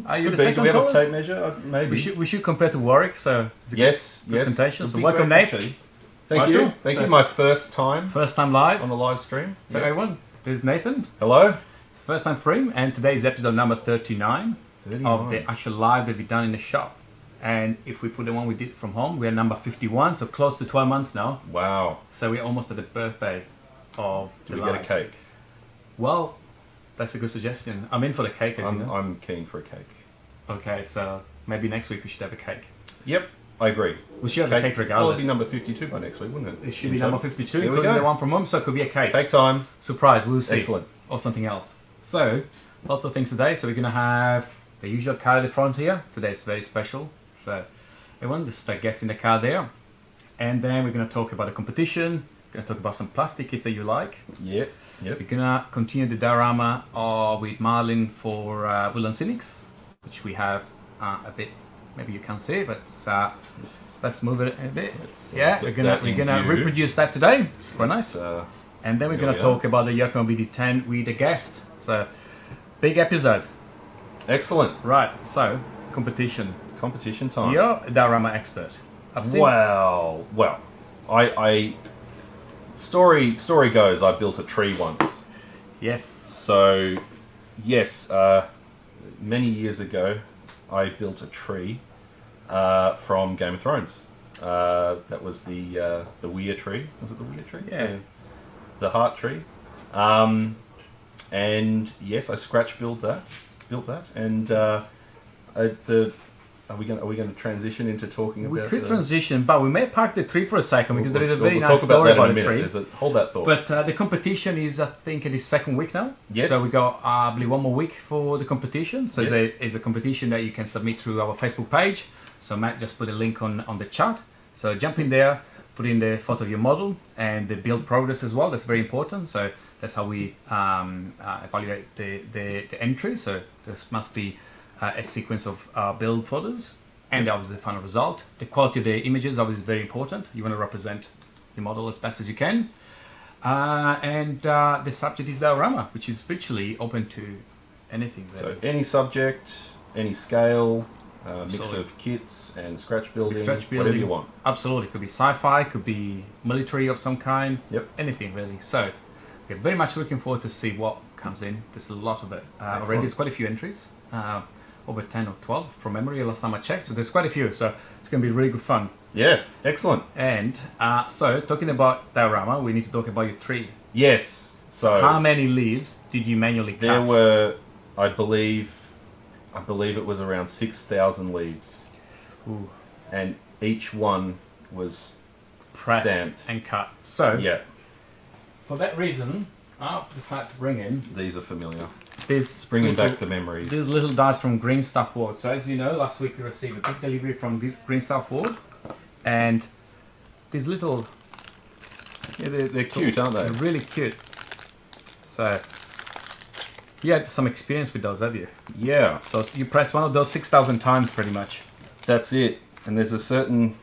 Are you Could the be. Do second we have a tallest? tape measure? Maybe. We should compare to Warwick. So it's a Yes, good yes. presentation. It'd So be welcome, great, Nate. actually. Thank Welcome. you. Thank So- you. My first time First time live. on the live stream. So Yes. everyone, this is Nathan. Hello. First time for him, and today's episode number 39 of the 39. actual live that we done in the shop. And if we put the one we did from home, we're number 51, so close to 12 months now. Wow. So we're almost at the birthday of Do the we get a lives. cake? Well, that's a good suggestion. I'm in for the cake, as you know. I'm keen for a cake. Okay, so maybe next week we should have a cake. Yep, I agree. We should have a cake Well, regardless. it'd be number 52 by next week, wouldn't it? It should be number 52, Here we including go. the one from mum, so it could be a cake. Cake time. Surprise, we'll see. Excellent. Or something else. So, lots of things today. So we're going to have the usual card at the front here. Today's very special. So everyone just guess in the card there. And then we're going to talk about the competition. We're going to talk about some plastic kits that you like. Yep. Yep. We're going to continue the diorama with Marlin for Woodland Scenics, which we have a bit, maybe you can't see, but let's move it a bit. Yeah, we're that gonna in view. reproduce that today. It's quite nice. And then we're Here going we to are. talk about the YOKOMO BD10 with a guest. So, big episode. Excellent. Right, so, competition. Competition time. You're a diorama expert. I've seen... Well, I story goes, I built a tree once. Yes. So, yes, many years ago, I built a tree from Game of Thrones. That was the Weir tree. Was it the Weir tree? Yeah. The heart tree. And yes, I scratch built that, and are we going to transition into talking We about? could transition, but we may park the tree for a second because there is a very we'll nice talk about story that in about a the minute. tree. Hold that thought. But the competition is, I think, in its second week now. Yes. So we got, I believe, one more week for the competition. So Yes. it's a competition that you can submit through our Facebook page. So Matt just put a link on the chat. So jump in there, put in the photo of your model and the build progress as well. That's very important. So that's how we evaluate the entry. So there must be a sequence of build photos. And obviously the final result. The quality of the images obviously is very important. You want to represent your model as best as you can. And the subject is diorama, which is virtually open to anything. So any subject, any scale, mix Absolutely. of kits and scratch building, Scratch whatever building. you want. Absolutely. Could be sci-fi, could be military of some kind. Yep. Anything really. So we're very much looking forward to see what comes in. There's a lot of it. Already Excellent. there's quite a few entries. Over 10 or 12 from memory last time I checked. So there's quite a few. So it's going to be really good fun. Yeah, excellent. And so talking about diorama, we need to talk about your tree. Yes. So How many leaves did you manually cut? there were, I believe it was around 6,000 leaves, Ooh, and each one was pressed stamped. and cut. So Yeah, for that reason, I decided to bring in these are familiar. this Bringing little- back the memories. These little dies from Green Stuff Wood. So as you know, last week we received a big delivery from Green Stuff Wood, and these little, Yeah, they're cute, aren't they're they? really cute. So you had some experience with those, have you? Yeah, So you press one of those 6,000 times pretty much. that's it. And there's a certain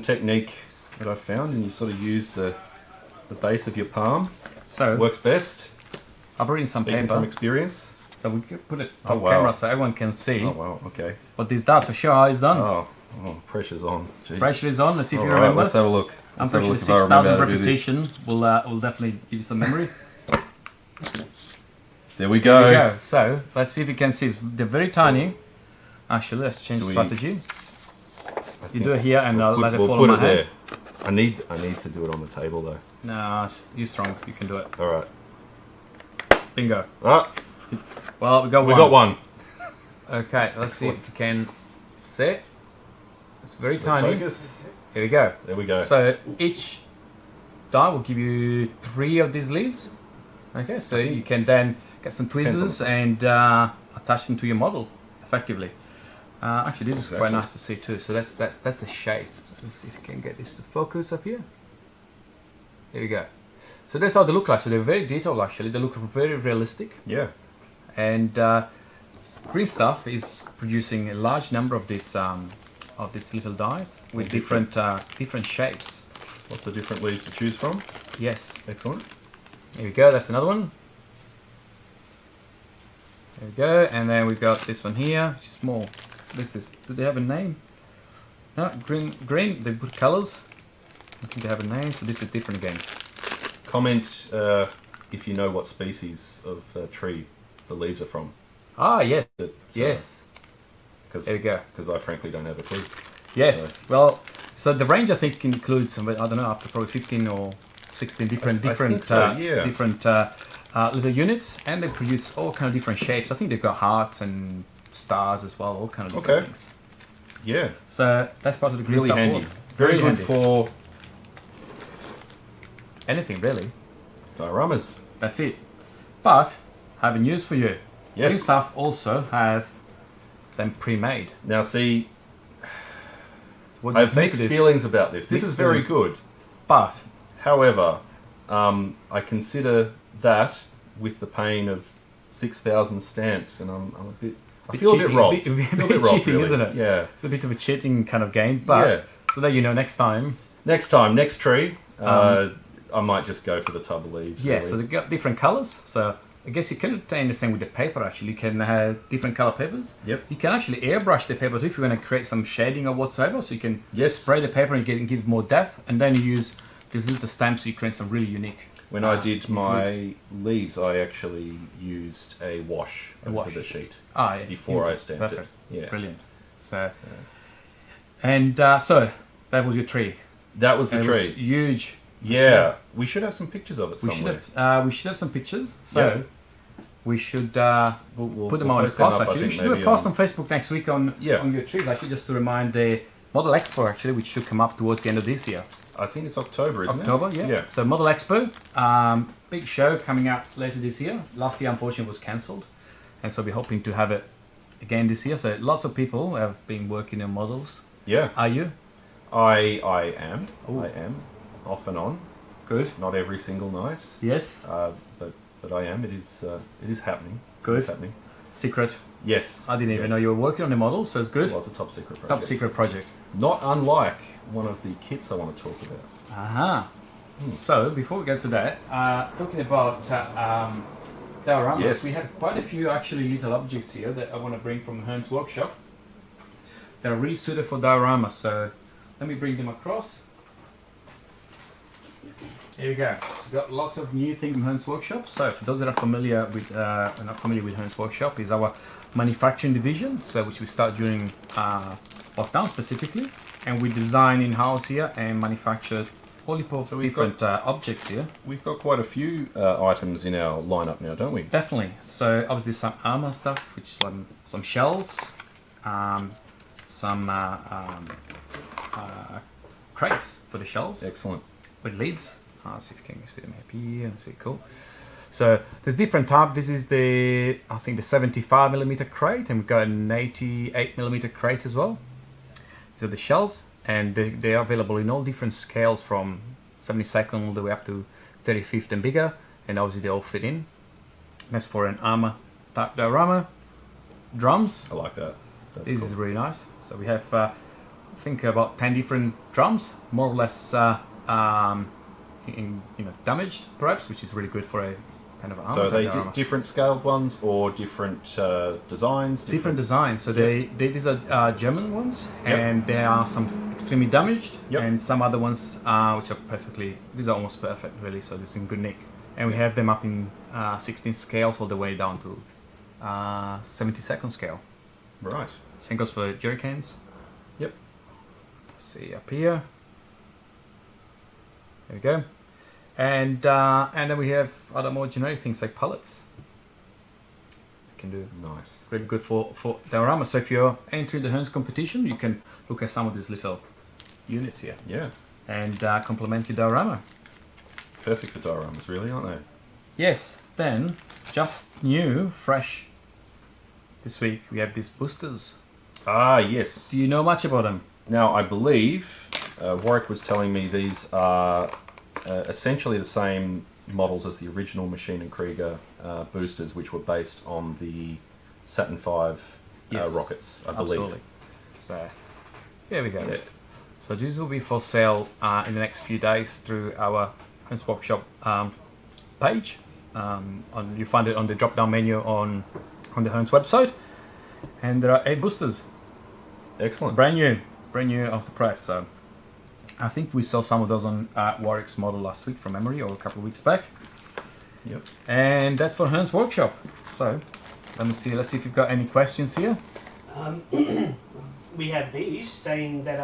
technique that I found, and you sort of use the base of your palm. So Works best. I brought in some Speaking paper. from experience. So we could put it Oh, on wow. camera so everyone can see Oh wow. Okay. what this does. So show how it's done. Oh, pressure's on. Jeez. Pressure is on. Let's see if All you right, remember. let's have a look. I'm Let's have pretty a sure look if I remember 6,000 how to do this. repetition will definitely give you some memory. There we There go. we go. So let's see if you can see. They're very tiny. Actually, let's change Do we- strategy. I You think do it here and we'll let it we'll fall put on it my hand. there. I need to do it on the table though. No, you're strong. You can do it. All right. Bingo. Ah, Well, we got we one. got one. Okay, let's see if Excellent. you can see it. It's very tiny. Focus. Here we go. There we go. So each die will give you 3 of these leaves. Okay, so you can then get some tweezers and attach them to your model effectively. Actually, this is quite Exactly. nice to see too. So that's the shape. Let's see if you can get this to focus up here. There we go. So that's how they look like. So they're very detailed actually. They look very realistic. Yeah. And Green Stuff is producing a large number of these little dies with different shapes. Lots of different leaves to choose from. Yes. Excellent. Here we go. That's another one. There we go, and then we've got this one here, which is small. This is, do they have a name? No, green, they put colours. I think they have a name, so this is different again. Comment if you know what species of tree the leaves are from. Ah, yes, It's, yes. Cause, There we go. Because I frankly don't have a clue. Yes, well, so the range I think includes, I don't know, up to probably 15 or 16 different little units, and they produce all kind of different shapes. I think they've got hearts and stars as well, all kind of different things. Yeah. So that's part of the green Really stuff handy. board. Very good handy. for Anything really. dioramas. That's it. But I have news for you. Yes. Green stuff also have them pre-made. Now see, What do I you have think mixed of this? feelings about this. This Mixed is very feeling. good. But However, I consider that with the pain of 6,000 stamps, and I'm a bit. I feel a bit cheating. robbed. It's a bit, I feel a bit robbed, cheating, really. isn't it? Yeah. It's a bit of a cheating kind of game, but Yeah. so that you know next time. Next time, next tree, I might just go for the tub of leaves. Yeah, really. so they've got different colours. So I guess you can obtain the same with the paper actually. You can have different colour papers. Yep. You can actually airbrush the paper too if you want to create some shading or whatsoever. So you can Yes. spray the paper and give more depth, and then you use these little stamps so you create some really unique. When I did my leaves, I actually used a wash over wash. the sheet Yeah. before I stamped Perfect. it. Yeah. Brilliant. So, and so that was your tree. That was the And it tree. was huge. Yeah. We should have some pictures of it We somewhere. should have some pictures. So Yeah. we should We'll put them on the post them post up, I actually. We think, should do a maybe post on- on Facebook next week on your trees actually, just to remind the Model Expo actually, which should come up towards the end of this year. I think it's October, isn't October, it? yeah. So Model Expo, big show coming up later this year. Last year unfortunately was cancelled, and so we're hoping to have it again this year. So lots of people have been working on models. Yeah. Are you? I am. Ooh. I am. Off and on. Good. Not every single night. Yes. But I am. It is happening. Good. It's happening. Secret. Yes. I didn't even know you were working on the model, so it's good. Well, it's a top secret project. Top secret project. Not unlike one of the kits I want to talk about. Aha. So before we get to that, talking about dioramas, Yes. we have quite a few actually little objects here that I want to bring from Hearns workshop. They're really suited for dioramas, so let me bring them across. Here we go. We've got lots of new things from Hearns workshop. So for those that are familiar with not familiar with Hearns workshop, is our manufacturing division, so which we start during lockdown specifically, and we design in-house here and manufacture all the different objects here. We've got quite a few items in our lineup now, don't we? Definitely. So obviously some armor stuff, which is some shells, some crates for the shells Excellent. with lids. See if you can see them up here. See, cool. So there's different type. This is the, I think, the 75mm crate, and we've got an 88mm crate as well. These are the shells, and they are available in all different scales from 72nd all the way up to 35th and bigger, and obviously they all fit in. That's for an armor type diorama. Drums. I like that. That's This cool. is really nice. So we have, I think, about 10 different drums, more or less damaged, perhaps, which is really good for a kind of armor. So are they diorama. different scaled ones or different designs? Different designs. So these are German ones, Yep. and there are some extremely damaged, Yep. and some other ones which are perfectly. These are almost perfect, really. So this is in good nick, and we have them up in 16 scales all the way down to 72nd scale. Right. Same goes for jerry cans. Yep. See up here. There we go, and then we have other more generic things like pallets. Can do Nice. really good for diorama. So if you're entering the Hearns competition, you can look at some of these little units here Yeah. and complement your diorama. Perfect for dioramas, really, aren't they? Yes. Then just new, fresh. This week we have these boosters. Ah, yes. Do you know much about them? Now, I believe Warwick was telling me these are essentially the same models as the original Machine and Krieger boosters, which were based on the Saturn V Yes. rockets, I believe. Absolutely. So here we go. Yeah. So these will be for sale in the next few days through our Hearns Workshop page. You find it on the drop-down menu on on the Hearns website. And there are 8 boosters. Excellent. Brand new off the press. So I think we saw some of those on Warwick's model last week from memory, or a couple of weeks back. Yep. And that's for Hearns Workshop. So let's see if you've got any questions here. We have these saying that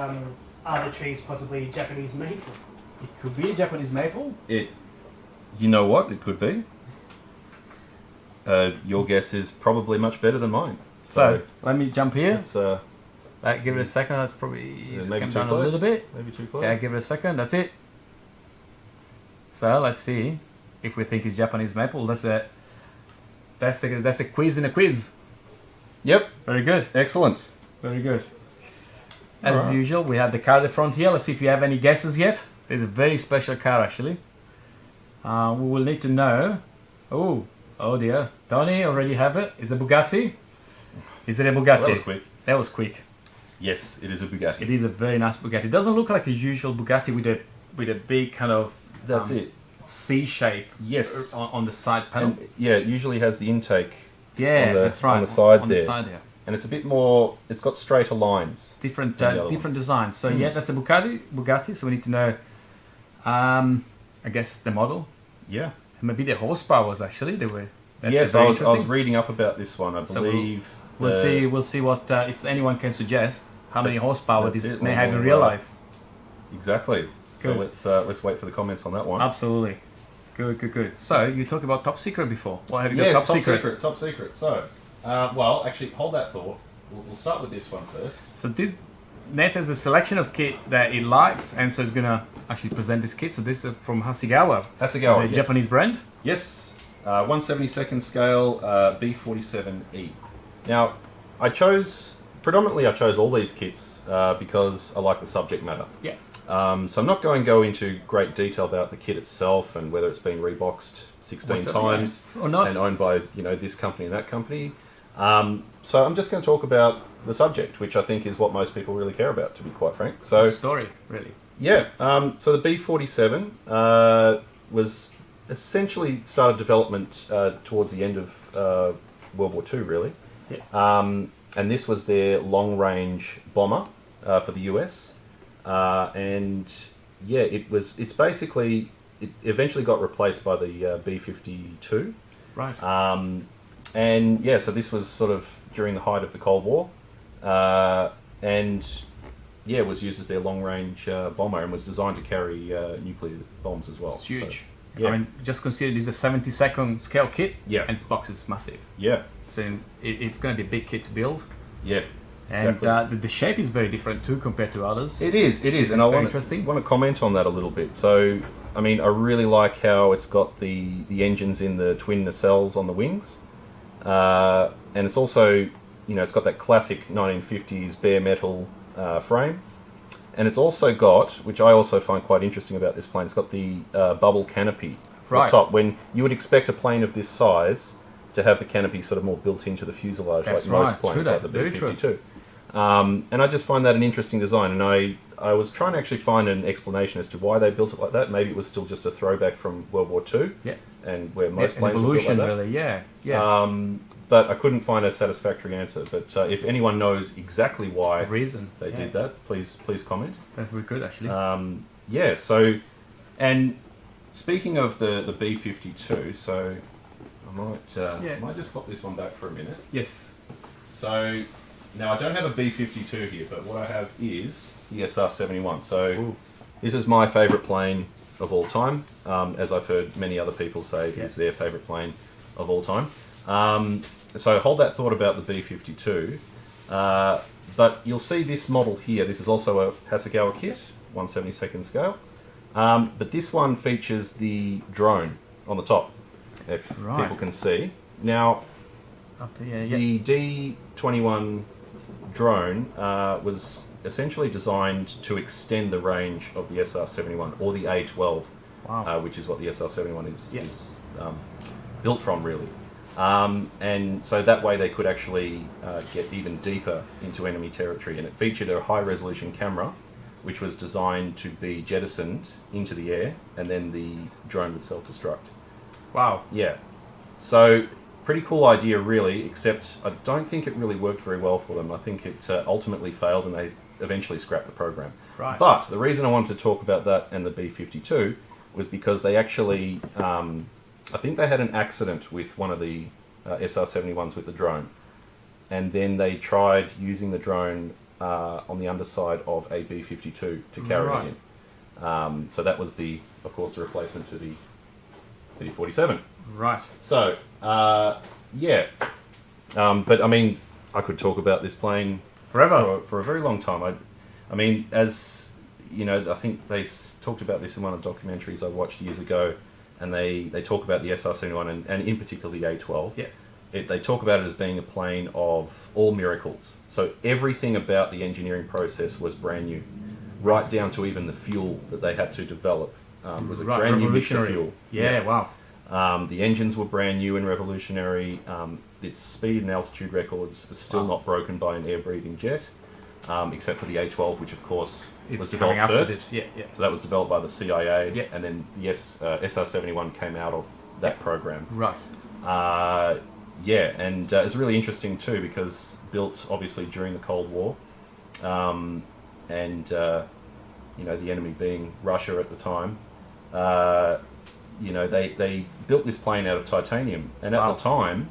are the trees possibly Japanese maple? It could be a Japanese maple. You know what? It could be. Your guess is probably much better than mine. So let me jump here. It's Give it a second. That's probably maybe come too down close. a little bit. Maybe too close. Yeah, give it a second. That's it. So let's see if we think it's Japanese maple. That's a quiz in a quiz. Yep. Very good. Excellent. Very good. As Alright. usual, we have the car at the front here. Let's see if you have any guesses yet. There's a very special car actually. We will need to know. Oh dear. Donnie already have it. It's a Bugatti. Is it a Bugatti? Well, that was quick. That was quick. Yes, it is a Bugatti. It is a very nice Bugatti. It doesn't look like a usual Bugatti with a big kind of That's it. C shape. Yes. On the side panel. And, yeah, it usually has the intake. Yeah, on the, that's right. On the side on there. the side here. And it's a bit more. It's got straighter lines. Different than the other different ones. designs. So yeah, that's a Bugatti. So we need to know, I guess the model Yeah. and maybe the horsepower was actually they were. That's Yes, very I was interesting. reading up about this one. I So believe. We'll see what if anyone can suggest how many horsepower That's this it, may one have in more, real right. life. Exactly. Good. So let's wait for the comments on that one. Absolutely. Good. So you talked about top secret before. What have you got? Yes, Top secret. Top secret. So, well, actually, hold that thought. We'll start with this one first. So this Nate has a selection of kit that he likes, and so he's gonna actually present this kit. So this is from Hasegawa. Hasegawa, It's a yes. Japanese brand. Yes, 1/72 scale B47E. Now, I chose all these kits because I like the subject matter. Yeah. So I'm not going to go into great detail about the kit itself and whether it's been reboxed 16 What's up, times yeah. Or not. and owned by this company and that company. So I'm just going to talk about the subject, which I think is what most people really care about, to be quite frank. So The story, really. yeah, so the B47 was essentially started development towards the end of World War II, really. Yeah. And this was their long-range bomber for the US. And yeah, it eventually got replaced by the B-52. Right. And yeah, so this was sort of during the height of the Cold War. And yeah, it was used as their long-range bomber and was designed to carry nuclear bombs as well. It's huge. So, yeah. I mean, just consider this a 72nd scale kit. Yeah. And its box is massive. Yeah, So it's going to be a big kit to build. yeah. And Exactly. the shape is very different too compared to others. It is, and It's I very want interesting. to comment on that a little bit. So, I mean, I really like how it's got the engines in the twin nacelles on the wings, and it's also, it's got that classic 1950s bare metal frame, and it's also got, which I also find quite interesting about this plane, it's got the bubble canopy Right. on top. When you would expect a plane of this size to have the canopy sort of more built into the fuselage, That's like most right. planes, True like that. the Very true. B-52. And I just find that an interesting design, and I was trying to actually find an explanation as to why they built it like that. Maybe it was still just a throwback from World War II, Yeah. and where most An planes were built evolution, like that. really. Yeah. But I couldn't find a satisfactory answer. But if anyone knows exactly why The reason they did that, please comment. That's very good, actually. Yeah. So, and speaking of the B-52, so I might just pop this one back for a minute. Yes. So now I don't have a B-52 here, but what I have is the SR-71. So Ooh. this is my favourite plane of all time, as I've heard many other people say Yeah. is their favourite plane of all time. So hold that thought about the B-52. But you'll see this model here. This is also a Hasegawa kit, 1/72 scale. But this one features the drone on the top, if Right. people can see. Now, Up here, yeah. the D-21 drone was essentially designed to extend the range of the SR-71, or the A-12, Wow. which is what the SR-71 is Yeah. built from, really. And so that way they could actually get even deeper into enemy territory. And it featured a high-resolution camera, which was designed to be jettisoned into the air, and then the drone would self-destruct. Wow. Yeah. So pretty cool idea, really, except I don't think it really worked very well for them. I think it ultimately failed and they eventually scrapped the program. Right. But the reason I wanted to talk about that and the B-52 was because they actually, I think they had an accident with one of the SR-71s with the drone. And then they tried using the drone on the underside of a B-52 to carry Right. it in. So that was of course, the replacement to the B-47. Right. So, yeah. But I mean, I could talk about this plane Forever. for a very long time. I mean, as you know, I think they talked about this in one of the documentaries I watched years ago, and they talk about the SR-71 and in particular the A-12. Yeah. They talk about it as being a plane of all miracles. So everything about the engineering process was brand new, right down to even the fuel that they had to develop was a Right, brand new mix of revolutionary. fuel. Yeah, wow. The engines were brand new and revolutionary. Its speed and altitude records are still Wow. not broken by an air-breathing jet, except for the A-12, which of course It's was coming developed after first. this. Yeah, yeah. So that was developed by the CIA, Yeah. and then the SR-71 came out of that program. Right. Yeah, and it's really interesting too because built obviously during the Cold War, and you know, the enemy being Russia at the time. You know, they built this plane out of titanium, and at Wow. the time,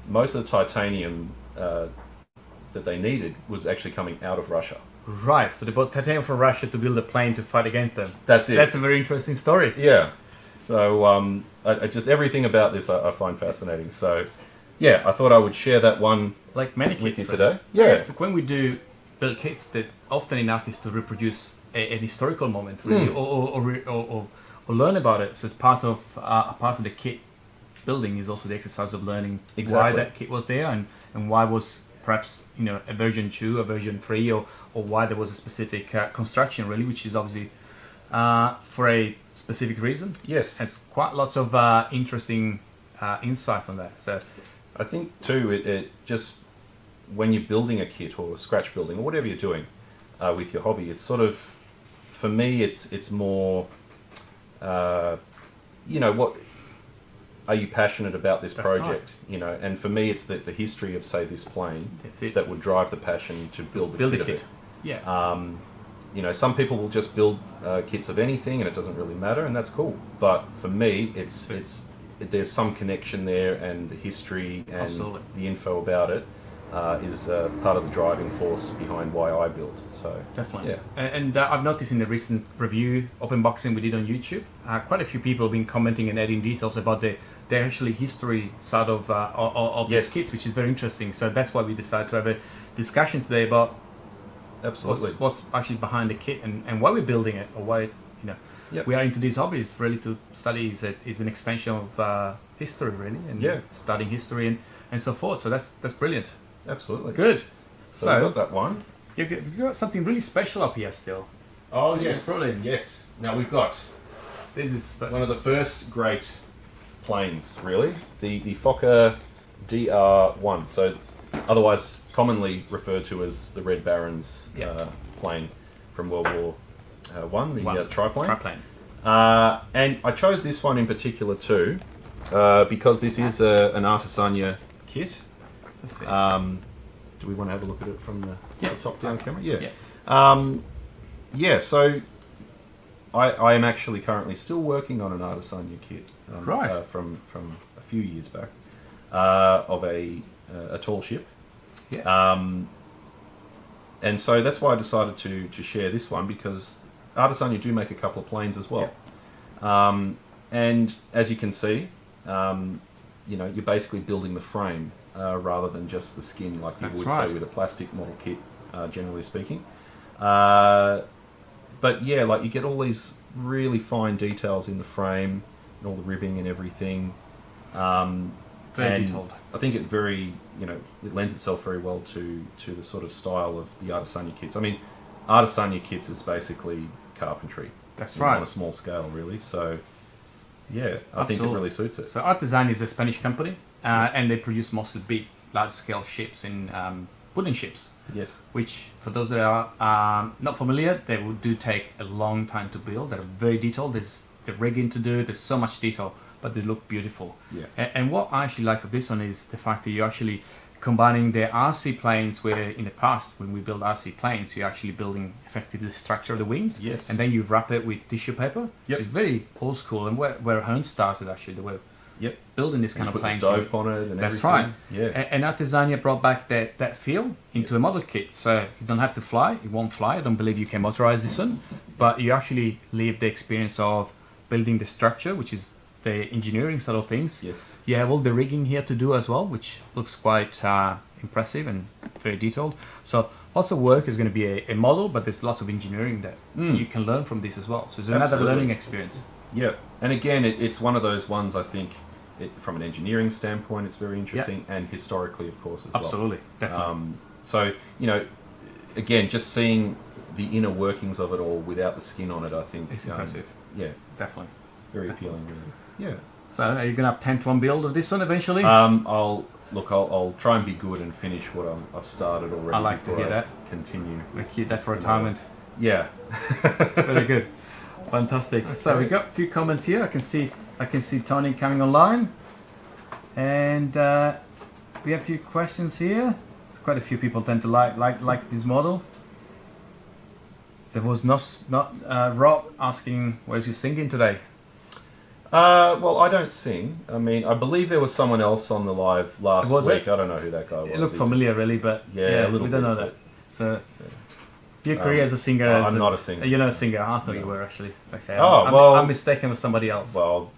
most of the titanium that they needed was actually coming out of Russia. Right. So they bought titanium from Russia to build a plane to fight against them. That's it. That's a very interesting story. Yeah. So I just everything about this I find fascinating. So yeah, I thought I would share that one Like many with kits you really. today. Yeah. Yes, when we do build kits, that often enough is to reproduce an historical moment, really, or learn about it. So it's part of the kit building is also the exercise of learning why Exactly. that kit was there and why was perhaps, you know, a version 2, a version 3, or why there was a specific construction, really, which is obviously for a specific reason. Yes. It's quite lots of interesting insight on that. So I think too, it just when you're building a kit or a scratch building or whatever you're doing with your hobby, it's sort of, for me, it's more, you know, what are you passionate about this That's project? You know, and for me, it's the history of, say, this plane that's it. that would drive the passion to build the Build kit a of kit. it. Yeah. You know, some people will just build kits of anything and it doesn't really matter, and that's cool. But for me, there's some connection there, and the history and Absolutely. the info about it is part of the driving force behind why I build. So Definitely. yeah, And I've noticed in the recent review, open boxing we did on YouTube, quite a few people have been commenting and adding details about the actually history side of Yes. these kits, which is very interesting. So that's why we decided to have a discussion today about absolutely. what's actually behind the kit and why we're building it, or why, you know, Yep. we are into these hobbies. Really, to study is an extension of history, really, and Yeah. studying history and so forth. So that's brilliant. Absolutely. Good. So we've got that one. You've got something really special up here still. Oh yes. Brilliant. Yes. Now we've got This is one of the first great planes, really, the Fokker DR1. So otherwise commonly referred to as the Red Baron's Yeah. plane from World War One, the One. triplane. triplane. And I chose this one in particular too, because this is an Artisania kit. Let's see. Do we want to have a look at it from the Yeah. top-down camera? Yeah. Yeah. Yeah, so I am actually currently still working on an Artisania kit Right. from a few years back of a tall ship. Yeah. And so that's why I decided to share this one, because Artisania do make a couple of planes as well. And as you can see, you know, you're basically building the frame rather than just the skin like you That's would right. say with a plastic model kit, generally speaking. But yeah, like you get all these really fine details in the frame and all the ribbing and everything. Very and detailed. I think it very, you know, it lends itself very well to the sort of style of the Artisania kits. I mean, Artisania kits is basically carpentry. That's On right. a small scale, really. So yeah, I think it Absolutely. really suits it. So Artisan is a Spanish company, and they produce mostly big, large-scale ships in wooden ships. Yes. Which, for those that are not familiar, do take a long time to build. They're very detailed. There's the rigging to do. There's so much detail but they look beautiful. Yeah. And what I actually like of this one is the fact that you're actually combining the RC planes, where in the past when we build RC planes, you're actually building effectively the structure of the wings. Yes. And then you wrap it with tissue paper. Yep. Which is very old school, and where Hearns started actually, they were Yep. building this kind of Put the planes. dope on it and That's everything. right. Yeah. And Artisania brought back that feel into the model kit. So you don't have to fly, it won't fly. I don't believe you can motorize this one, but you actually live the experience of building the structure, which is the engineering side of things. Yes. You have all the rigging here to do as well, which looks quite impressive and very detailed. So lots of work is going to be a model, but there's lots of engineering that you can learn from this as well. So it's another Absolutely. learning experience. Yeah. And again, it's one of those ones, I think, from an engineering standpoint, it's very interesting, and historically, of course, as well. Absolutely, definitely. So, you know, again, just seeing the inner workings of it all without the skin on it, I think It's impressive. Yeah, Definitely. very appealing. Really. Yeah. So are you going to have 10-1 build of this one eventually? I'll try and be good and finish what I've started already. I like to before hear I that. Continue. We keep that for retirement. Yeah. Very good. Fantastic. So we got a few comments here. I can see Tony coming online, and we have a few questions here. So quite a few people tend to like this model. There was not Rob asking, "Where's your singing today?" Well, I don't sing. I mean, I believe there was someone else on the live last Was week. it? I don't know who that guy was. It looked He familiar, just- really, but Yeah, a little we don't bit, know that. So, your career as a singer? I'm not a singer. You're not a singer. I thought you No. were actually. Okay. Oh, well- I'm mistaken with somebody else. Well,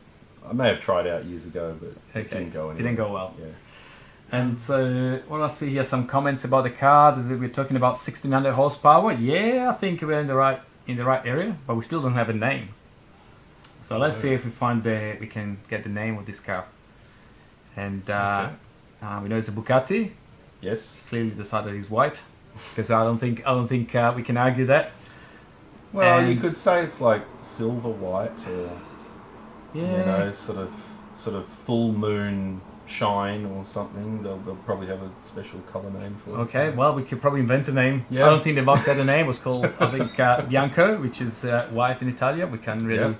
I may have tried out years ago, but it Okay. didn't go anywhere. Didn't go well. Yeah. And so, what I see here, some comments about the car. We're talking about 1600 horsepower. Yeah, I think we're in the right area, but we still don't have a name. So let's see if we we can get the name of this car. And we know it's a Bugatti. Yes. Clearly decided it's white, because I don't think we can argue that. Well, you And- could say it's like silver white, or Yeah. you know, sort of full moon shine or something. They'll probably have a special color name for it. Okay, well, we could probably invent a name. Yeah. I don't think the box had a name. It was called, I think, Bianco, which is white in Italian. We can't really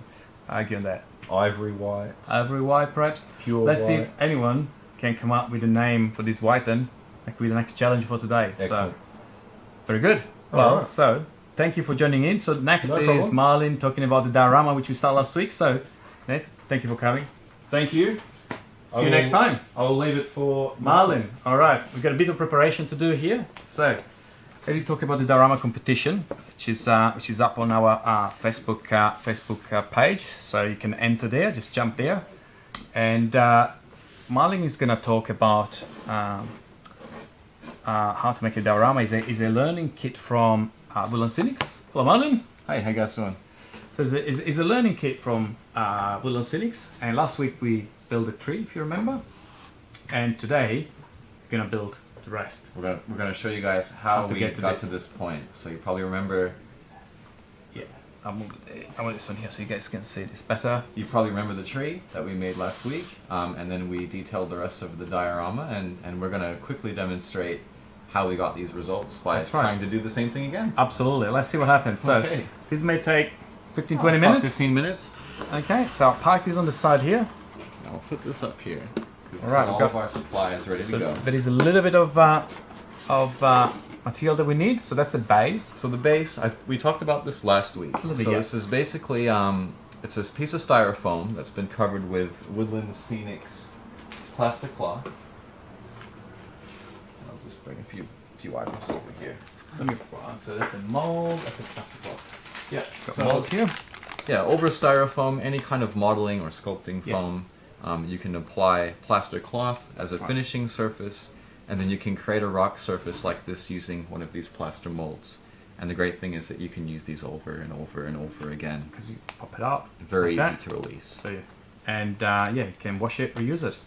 argue on that. Ivory white, Ivory white, perhaps. pure Let's white. see if anyone can come up with a name for this white then. That could be the next challenge for today. Excellent. So, very good. Well, Alright. so, thank you for joining in. So, next No is problem. Marlin talking about the diorama, which we started last week. So, Nate, thank you for coming. Thank you. See you next time. I'll leave it for Marlin, all right, we've got a bit of preparation to do here. So, let me talk about the diorama competition, which is up on our Facebook page. So you can enter there, just jump there, and Marlin is going to talk about how to make a diorama. Is a learning kit from Woodland Scenics. Hello, Marlin. Hi, how you guys doing? So it's a learning kit from Woodland Scenics, and last week we built a tree, if you remember, and today we're gonna build the rest. We're gonna show you guys How how to we get to got this. to this point. So you probably remember I want this one here so you guys can see this better. the tree that we made last week, and then we detailed the rest of the diorama, and we're gonna quickly demonstrate how we got these results by That's right. trying to do the same thing again. Absolutely. Let's see what happens. So Okay. this may take 15-20 About minutes. 15 minutes. Okay, so I'll park this on the side here. I'll put this up here. 'Cause Alright, all we've of our supplies ready So to go. there is a little bit of material that we need. So that's the base. So the base, we talked about this last week. little bit, So yeah. this is basically, it's a piece of styrofoam that's been covered with Woodland Scenics plastic cloth. I'll just bring a few items over here. Let me so that's a mold. That's a plastic block. Yeah. Got So- mold here. Yeah, over styrofoam, any kind of modeling or sculpting Yeah. foam, you can apply plaster cloth as a Right. finishing surface, and then you can create a rock surface like this using one of these plaster molds. And the great thing is that you can use these over and over and over again. Because you pop it out. Very like easy to release. So and yeah, you can wash it, reuse it.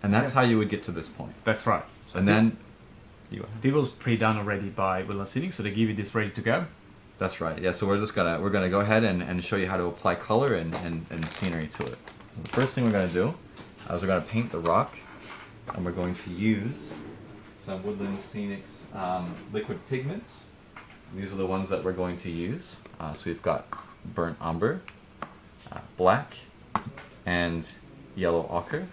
And that's Yeah. how you would get to this point. That's right. So And then, you it was pre-done already by Woodland Scenics, so they give you this ready to go. that's right. Yeah, so we're gonna go ahead and show you how to apply color and scenery to it. So the first thing we're gonna do is we're gonna paint the rock, and we're going to use some Woodland Scenics liquid pigments. These are the ones that we're going to use. So we've got burnt umber, black, and yellow ochre,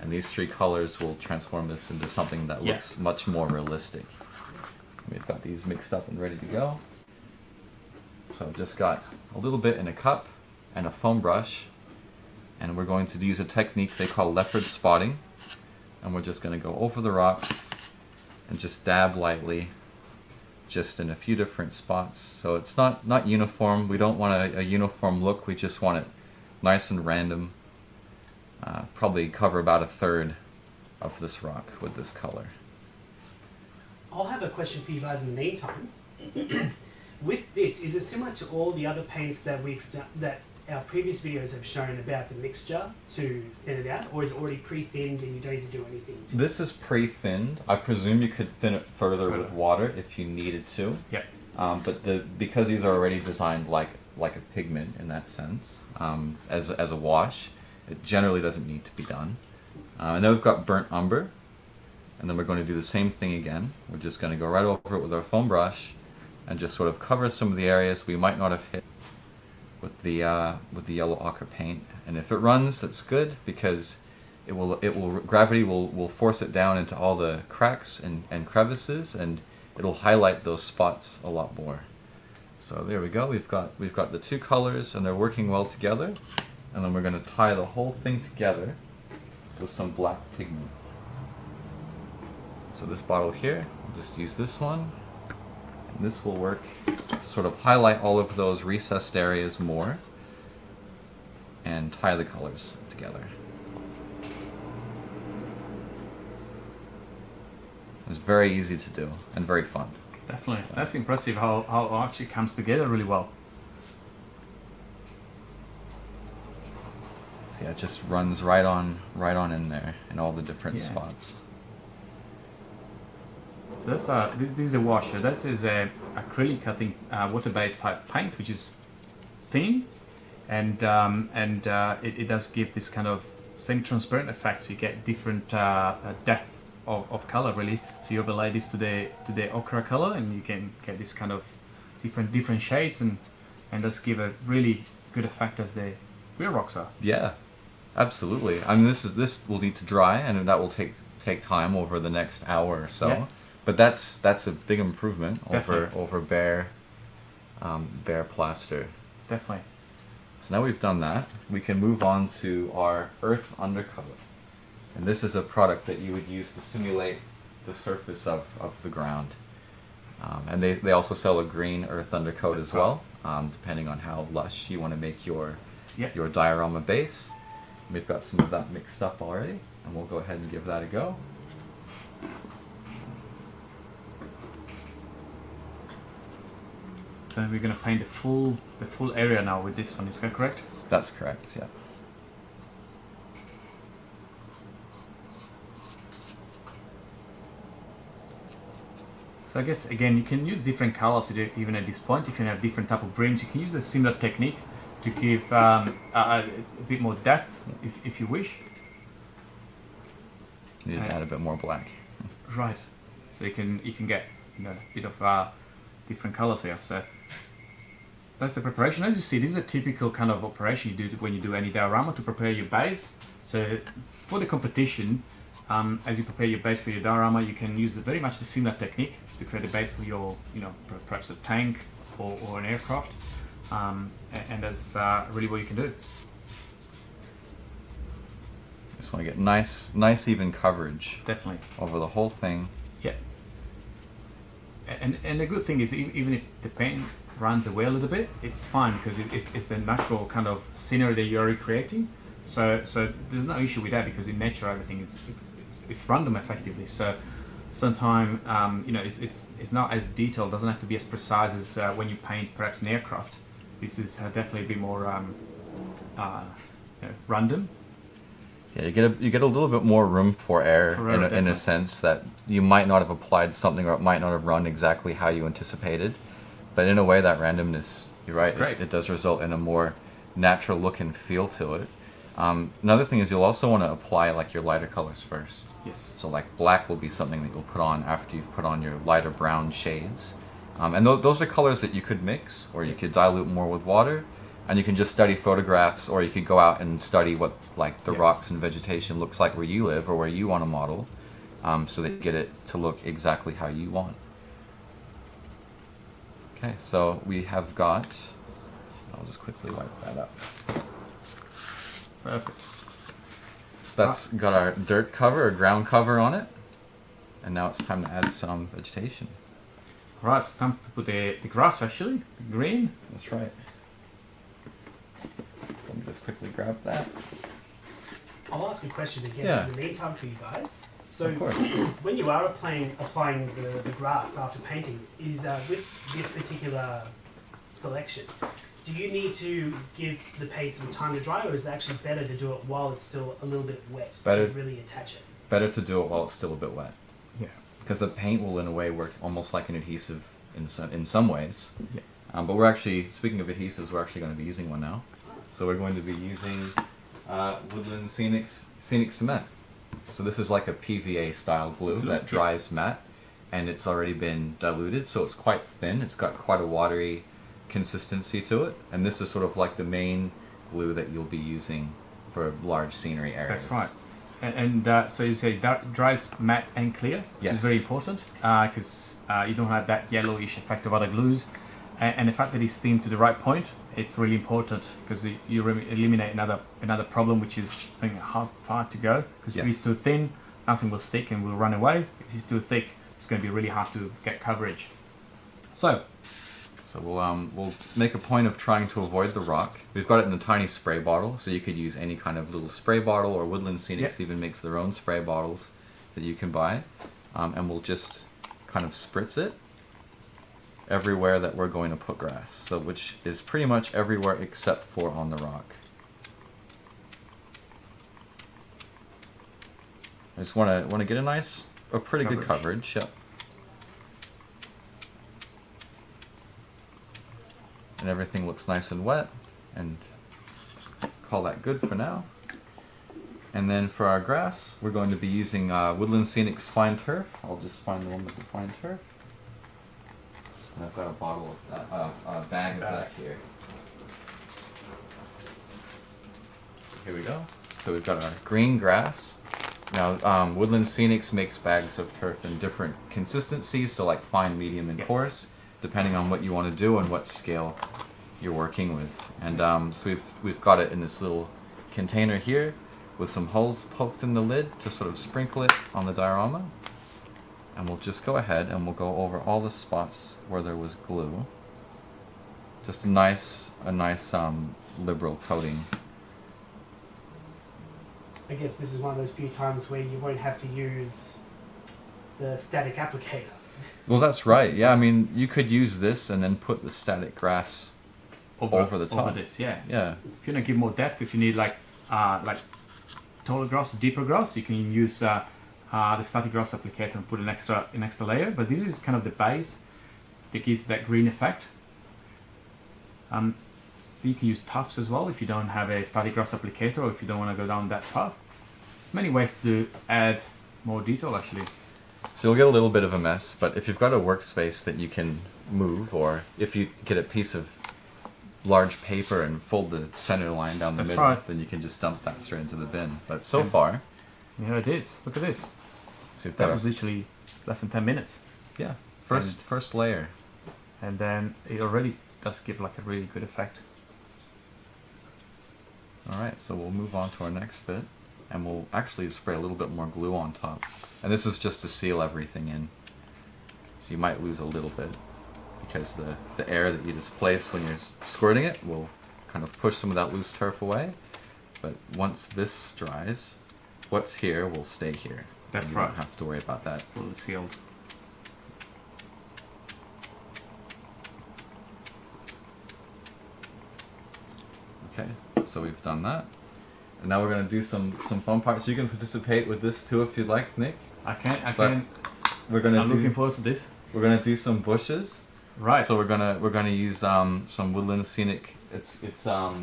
and these three colors will transform this into something that Yeah. looks much more realistic. We've got these mixed up and ready to go. So I've just got a little bit in a cup and a foam brush, and we're going to use a technique they call leopard spotting, and we're just going to go over the rock and just dab lightly just in a few different spots. So it's not uniform. We don't want a uniform look. We just want it nice and random. Probably cover about a third of this rock with this color. I'll have a question for you guys in the meantime. With this, is it similar to all the other paints that we've done, that our previous videos have shown about the mixture to thin it out, or is it already pre-thinned and you don't need to do anything to it? This is pre-thinned. I presume you could thin it further with water if you needed to. Yep. But because these are already designed like a pigment in that sense, as a wash, it generally doesn't need to be done. And then we've got burnt umber, and then we're going to do the same thing again. We're just going to go right over it with our foam brush and just sort of cover some of the areas we might not have hit with the yellow ochre paint. And if it runs, that's good, because gravity will force it down into all the cracks and crevices, and it'll highlight those spots a lot more. So there we go. We've got the two colors, and they're working well together. And then we're going to tie the whole thing together with some black pigment. So this bottle here, we'll just use this one, and this will work to sort of highlight all of those recessed areas more and tie the colors together. It's very easy to do and very fun. Definitely. That's impressive how it actually comes together really well. So yeah, it just runs right on in there in all the different spots. So that's this is a washer. This is a acrylic, I think, water-based type paint, which is thin, and it does give this kind of semi-transparent effect. You get different depth of color, really. So you overlay this to the ochre color, and you can get this kind of different shades, and does give a really good effect as the real rocks are. Yeah, absolutely. I mean, this will need to dry, and that will take time over the next hour or so. Yeah. But that's a big improvement Definitely. over bare plaster. Definitely. So now we've done that, we can move on to our earth undercoat. And this is a product that you would use to simulate the surface of the ground. And they also sell a green earth undercoat as well, depending on how lush you want to make your diorama base. We've got some of that mixed up already, and we'll go ahead and give that a go. So we're going to paint the full area now with this one. Is that correct? That's correct, yeah. So I guess again you can use different colors even at this point. If you have different type of brims, you can use a similar technique to give a bit more depth if you wish. You need to add a bit more black. Right. So you can get a bit of different colors here. So that's the preparation. As you see, this is a typical kind of operation you do when you do any diorama to prepare your base. So for the competition, as you prepare your base for your diorama, you can use very much the similar technique to create a base for your, perhaps a tank or an aircraft, and that's really what you can do. Just want to get nice even coverage. Definitely. Over the whole thing. Yeah. And the good thing is, even if the paint runs away a little bit, it's fine, because it's a natural kind of scenery that you're recreating. So there's no issue with that, because in nature everything it's random effectively. So sometimes it's not as detailed, doesn't have to be as precise as when you paint perhaps an aircraft. This is definitely a bit more random. Yeah, you get a little bit more room for error, in a sense that you might not have applied something, or it might not have run exactly how you anticipated. But in a way, that randomness, you're right, it does result in a more natural look and feel to it. Another thing is you'll also want to apply like your lighter colors first. Yes. So like black will be something that you'll put on after you've put on your lighter brown shades. And those are colors that you could mix, or you could dilute more with water. And you can just study photographs, or you could go out and study what like the Yeah. rocks and vegetation looks like where you live or where you want to model, so that you get it to look exactly how you want. Okay, so we have got, I'll just quickly wipe that up. Perfect. So that's got our dirt cover or ground cover on it. And now it's time to add some vegetation. Right, so time to put the grass actually, the green. That's right. Let me just quickly grab that. I'll ask a question again Yeah. in the meantime for you guys. So Of course. when you are applying the grass after painting, is with this particular selection, do you need to give the paint some time to dry, or is it actually better to do it while it's still a little bit wet Better. to really attach it? Better to do it while it's still a bit wet. Yeah. Because the paint will in a way work almost like an adhesive in some ways. Yeah. But we're actually, speaking of adhesives, we're actually going to be using one now. So we're going to be using Woodland Scenics Scenic Cement. So this is like a PVA style glue that dries matte, and it's already been diluted, so it's quite thin. It's got quite a watery consistency to it, and this is sort of like the main glue that you'll be using for large scenery areas. That's right. And so you say that dries matte and clear, which Yes. is very important because you don't have that yellowish effect of other glues. And the fact that it's thin to the right point, it's really important because you eliminate another problem, which is having hard to go. Because Yes. if it's too thin, nothing will stick and will run away. If it's too thick, it's going to be really hard to get coverage. So we'll make a point of trying to avoid the rock. We've got it in a tiny spray bottle, so you could use any kind of little spray bottle, or Woodland Scenics even makes their own spray bottles that you can buy. And we'll just kind of spritz it everywhere that we're going to put grass, so which is pretty much everywhere except for on the rock. I just want to get a pretty good coverage. Yep. And everything looks nice and wet, and call that good for now. And then for our grass, we're going to be using Woodland Scenics Fine Turf. I'll just find the one with the fine turf. And I've got a bottle of that, a bag of that here. Here we go. So we've got our green grass. Now, Woodland Scenics makes bags of turf in different consistencies, so like fine, medium, and coarse, depending on what you want to do and what scale you're working with. And so we've got it in this little container here with some holes poked in the lid to sort of sprinkle it on the diorama. And we'll just go ahead and we'll go over all the spots where there was glue. Just a nice liberal coating. I guess this is one of those few times where you won't have to use the static applicator. Well, that's right. Yeah, I mean, you could use this and then put the static grass over the top. Over this, yeah. Yeah. If you want to give more depth, if you need like taller grass, deeper grass, you can use the static grass applicator and put an extra layer. But this is kind of the base that gives that green effect. You can use tufts as well if you don't have a static grass applicator, or if you don't want to go down that path. There's many ways to add more detail actually. So you'll get a little bit of a mess, but if you've got a workspace that you can move, or if you get a piece of large paper and fold the center line down the That's middle, right. then you can just dump that straight into the bin. But so far, Here it is. Look at this. so we've That got was literally less than 10 minutes. yeah, first layer. And then it already does give like a really good effect. Alright, so we'll move on to our next bit, and we'll actually spray a little bit more glue on top. And this is just to seal everything in. So you might lose a little bit, because the air that you displace when you're squirting it will kind of push some of that loose turf away. But once this dries, what's here will stay here. That's and right. You don't have to worry about that. It's fully sealed. Okay, so we've done that. And now we're going to do some fun parts. You can participate with this too if you'd like, Nick. I can. But we're going to I'm looking forward to this. We're going to do some bushes. Right. So we're gonna use some Woodland Scenic. It's I'll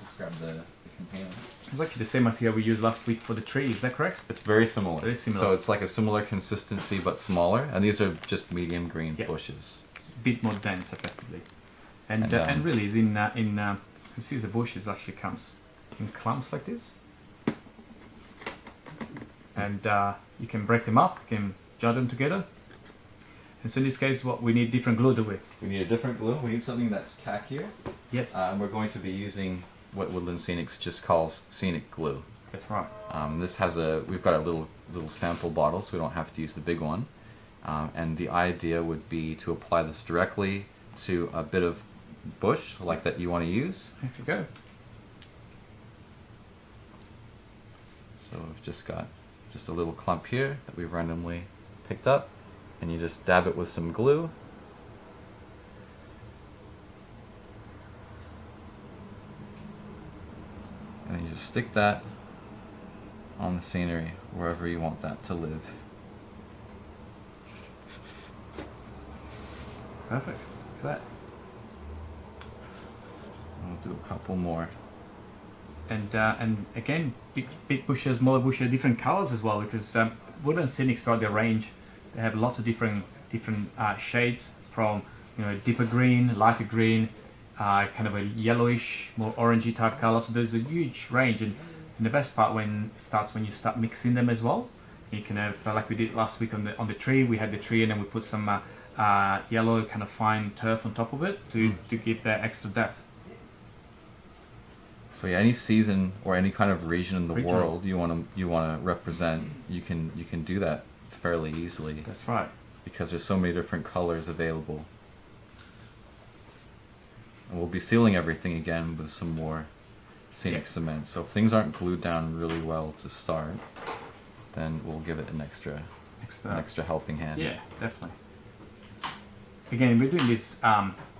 just grab the container. It's actually the same material we used last week for the tree. Is that correct? It's very similar. Very similar. So it's like a similar consistency but smaller, and these are just medium green Yeah. bushes. Bit more dense, effectively. And And, really, is in You see the bushes actually comes in clumps like this, and you can break them up, you can join them together. And so in this case, what we need different glue, do we? We need a different glue. We need something that's tackier. Yes. And we're going to be using what Woodland Scenics just calls scenic glue. That's right. This has we've got a little sample bottle, so we don't have to use the big one. And the idea would be to apply this directly to a bit of bush like that you want to use. There you go. So we've just got just a little clump here that we've randomly picked up, and you just dab it with some glue. And then you just stick that on the scenery wherever you want that to live. Perfect. Look at that. We'll do a couple more. And again, big bushes, smaller bushes, different colors as well, because Woodland Scenics throughout their range, they have lots of different shades, from deeper green, lighter green, kind of a yellowish, more orangey type color. So there's a huge range, and the best part when you start mixing them as well. You can have like we did last week on the tree. We had the tree, and then we put some yellow kind of fine turf on top of it to give that extra depth. So yeah, any season or any kind of region in the Regional. world you want to represent, you can do that fairly easily. That's right. Because there's so many different colors available. And we'll be sealing everything again with some more scenic cement. So if things aren't glued down really well to start, then we'll give it an extra helping hand. Yeah, definitely. Again, we're doing this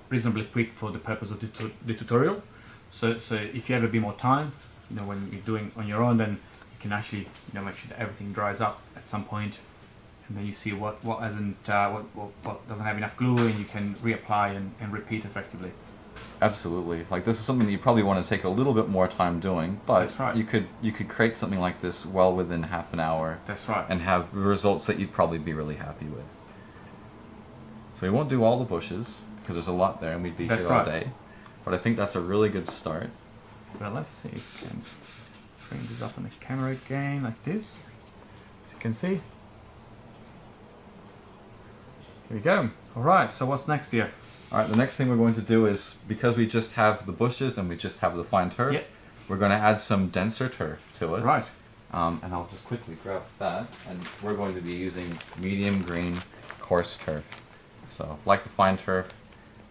reasonably quick for the purpose of the tutorial. So if you have a bit more time, when you're doing on your own, then you can actually make sure that everything dries up at some point, and then you see what doesn't have enough glue, and you can reapply and repeat effectively. Absolutely. Like, this is something that you probably want to take a little bit more time doing, but That's right. you could create something like this well within half an hour. That's right. And have results that you'd probably be really happy with. So we won't do all the bushes because there's a lot there, and we'd be That's here all right. day. But I think that's a really good start. So let's see if we can bring this up on the camera again, like this. As you can see. Here we go. Alright, so what's next here? Alright, the next thing we're going to do is, because we just have the bushes and we just have the fine turf, Yep. we're going to add some denser turf to it. Right. And I'll just quickly grab that, and we're going to be using medium green coarse turf. So, like the fine turf,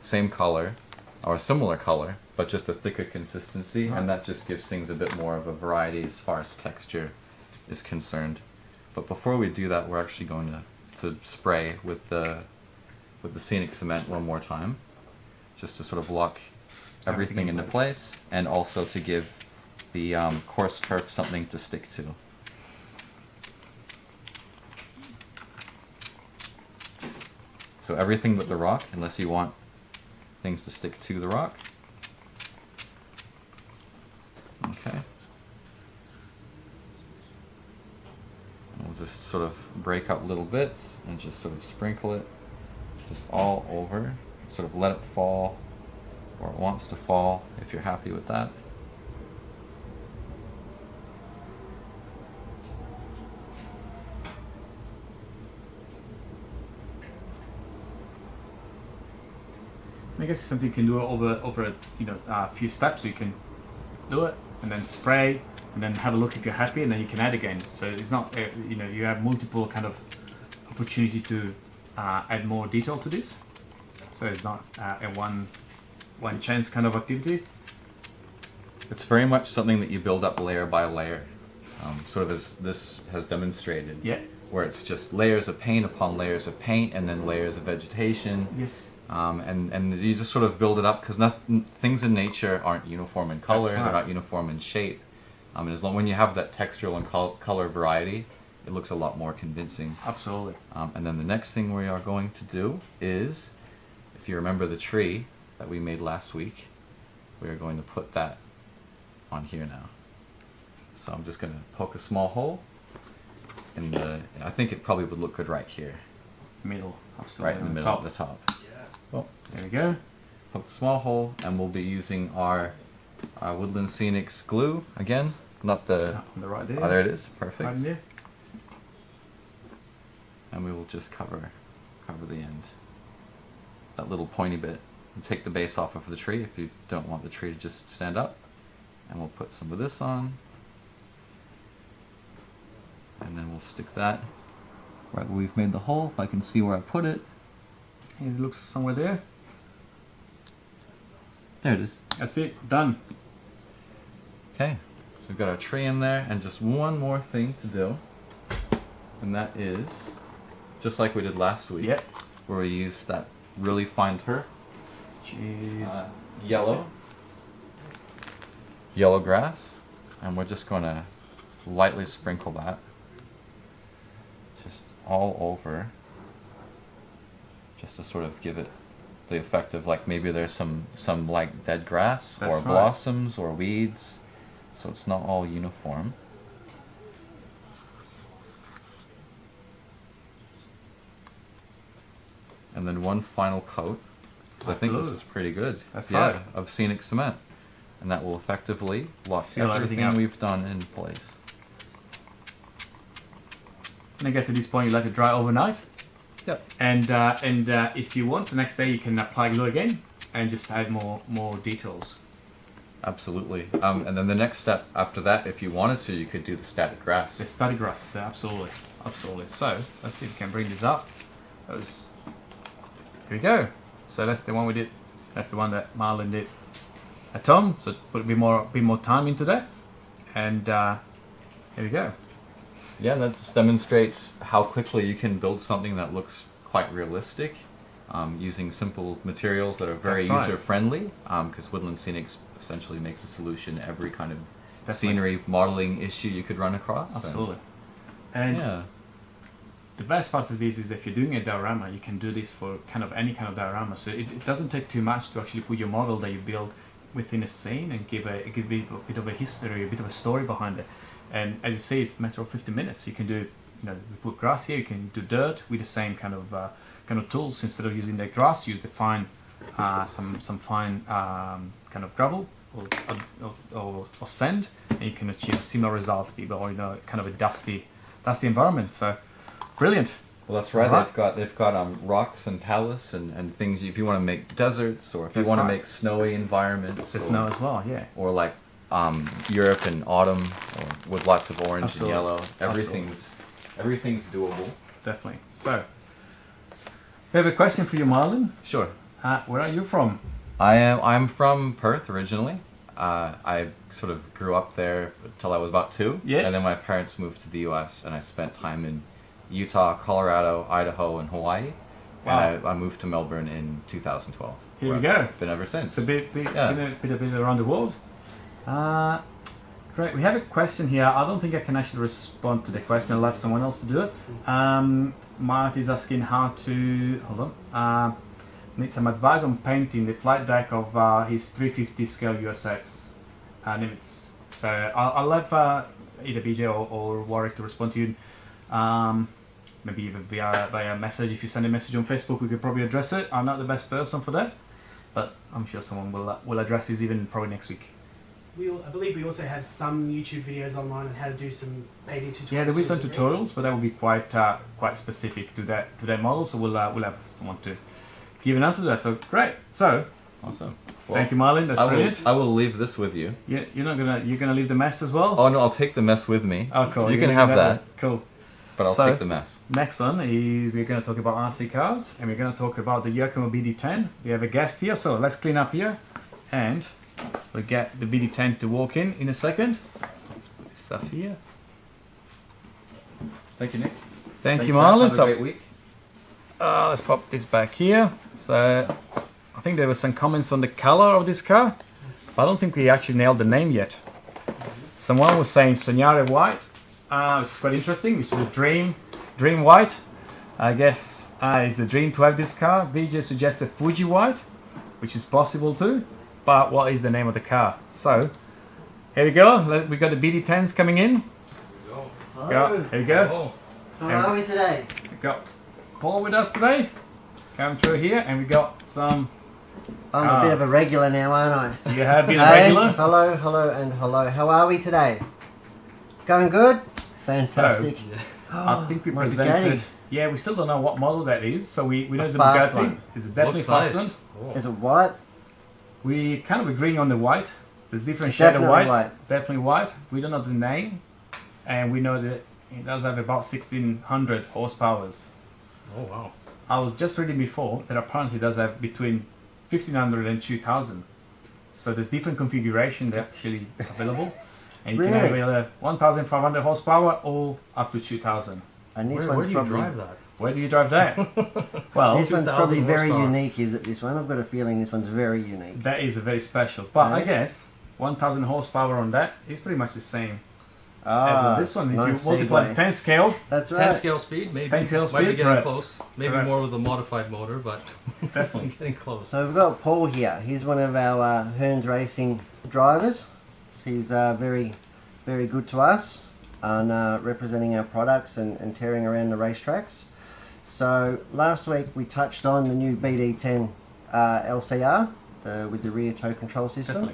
same color, or a similar color, but just a thicker consistency, Right. and that just gives things a bit more of a variety as far as texture is concerned. But before we do that, we're actually going to spray with the scenic cement one more time, just to sort of lock everything into place, and also to give the coarse turf something to stick to. So everything but the rock, unless you want things to stick to the rock. Okay. We'll just sort of break up little bits and just sort of sprinkle it just all over. Sort of let it fall where it wants to fall, if you're happy with that. I guess it's something you can do over a few steps. So you can do it and then spray and then have a look if you're happy, and then you can add again. So it's not you have multiple kind of opportunity to add more detail to this. So it's not a one chance kind of activity. It's very much something that you build up layer by layer, sort of as this has demonstrated. Yeah. Where it's just layers of paint upon layers of paint, and then layers of vegetation. Yes. And you just sort of build it up, because things in nature aren't uniform in color. That's right. They're not uniform in shape. And as long when you have that textural and color variety, it looks a lot more convincing. Absolutely. And then the next thing we are going to do is, if you remember the tree that we made last week, we are going to put that on here now. So I'm just going to poke a small hole in the, I think it probably would look good right here. Middle. Absolutely. Right in the middle of the top. Well, There we go. poke a small hole, and we'll be using our Woodland Scenics glue again, not the. On the right there. Oh, there it is. Perfect. Right in there. And we will just cover the end. That little pointy bit. And take the base off of the tree if you don't want the tree to just stand up. And we'll put some of this on. And then we'll stick that right where we've made the hole, if I can see where I put it. It looks somewhere there. There it is. That's it. Done. Okay, so we've got our tree in there, and just one more thing to do. And that is, just like we did last week, Yep. where we used that really fine turf. Jeez. Yellow grass, and we're just going to lightly sprinkle that just all over, just to sort of give it the effect of like maybe there's some like dead grass. That's or right. blossoms or weeds, so it's not all uniform. And then one final coat, because I think this Good. is pretty good. That's yeah, right. of scenic cement, and that will effectively lock Seal everything everything up. we've done in place. And I guess at this point you let it dry overnight. Yep. And if you want, the next day you can apply glue again and just add more details. Absolutely. And then the next step after that, if you wanted to, you could do the static grass. The static grass, absolutely, absolutely. So let's see if we can bring this up. That was, here we go. So that's the one we did. That's the one that Marlin did at home. So put a bit more time into that, and here we go. Yeah, that just demonstrates how quickly you can build something that looks quite realistic, using simple materials that are very That's right. user-friendly, because Woodland Scenics essentially makes a solution to every kind of Definitely. scenery modeling issue you could run across. Absolutely. And, And yeah, the best part of this is if you're doing a diorama, you can do this for kind of any kind of diorama. So it doesn't take too much to actually put your model that you build within a scene and give a bit of a history, a bit of a story behind it. And as you say, it's a matter of 50 minutes. You can do, we put grass here. You can do dirt with the same kind of tools. Instead of using the grass, use the fine, some fine kind of gravel or sand, and you can achieve a similar result, or kind of a dusty environment. So. Brilliant. well, that's right. Right. They've got rocks and talus and things. If you want to make deserts, or if you That's want to right. make snowy environments, The or, snow as well, yeah. or like Europe in autumn, or with lots of orange Absolutely. and yellow. Everything's doable. Definitely. So, we have a question for you, Marlin. Sure. Where are you from? I'm from Perth originally. I sort of grew up there until I was about 2. Yeah. And then my parents moved to the US, and I spent time in Utah, Colorado, Idaho, and Hawaii. Wow. And I moved to Melbourne in 2012. Here we where go. I've been ever since. It's a bit Yeah. bit around the world. Great. We have a question here. I don't think I can actually respond to the question. I'll let someone else to do it. Mart is asking how to need some advice on painting the flight deck of his 350 scale USS Nimitz. So I'll have either BJ or Warwick to respond to you. Maybe even via message. If you send a message on Facebook, we could probably address it. I'm not the best person for that, but I'm sure someone will address this even probably next week. I believe we also have some YouTube videos online on how to do some painting tutorials. Yeah, there'll be some for the tutorials, but that will be quite specific to that model. So we'll have someone to give an answer to that. So great. So Awesome. thank you, Marlin. That's brilliant. I will leave this with you. Yeah, you're gonna leave the mess as well. Oh no, I'll take the mess with me. Oh, cool. You You're can gonna have leave that, Cool. but I'll So- take the mess. Next one is we're going to talk about RC cars, and we're going to talk about the YOKOMO BD10. We have a guest here, so let's clean up here, and we'll get the BD10 to walk in a second. Let's put this stuff here. Thank you, Nick. Thank Thanks, you, guys. Marlin. Have a So great week. let's pop this back here. So I think there were some comments on the color of this car, but I don't think we actually nailed the name yet. Someone was saying Sognare White, which is quite interesting, which is a dream white. I guess it's a dream to have this car. BJ suggested Fuji White, which is possible too, but what is the name of the car? So here we go. We got the BD10s coming in. Hello. Here we go. How are we today? We got Paul with us today. Come through here, and we got some I'm a bit of a regular now, aren't I? You have been a Hey, regular? hello, hello, and hello. How are we today? Going good? Fantastic. I think we my presented. Bugatti. Yeah, we still don't know what model that is, so we know it's a fast Bugatti. one. It's definitely Looks fast nice. one. Cool. Is it white? We kind of agreeing on the white. There's different shade of Definitely white. white. Definitely white. We don't know the name, and we know that it does have about 1600 horsepower. Oh wow. I was just reading before that apparently it does have between 1500 and 2000. So there's different configuration that actually available, and you can have Really? either 1500 horsepower or up to 2000. And this Where one's do you probably drive that? Where do you drive that? Well, this one's 2,000 probably very horsepower. unique. Is it this one? I've got a feeling this one's very unique. that is a very special. But I Yeah. guess 1000 horsepower on that is pretty much the same as Ah, on this one. If nice you multiply the segue. 10 scale, That's 10 right. scale speed, maybe. 10 scale Might be speed, getting perhaps. close. Maybe Perhaps. more with a modified motor, but definitely. getting close. So we've got Paul here. He's one of our Hearns racing drivers. He's very, very good to us on representing our products and tearing around the racetracks. So last week we touched on the new BD10 LCR with the rear tow control system.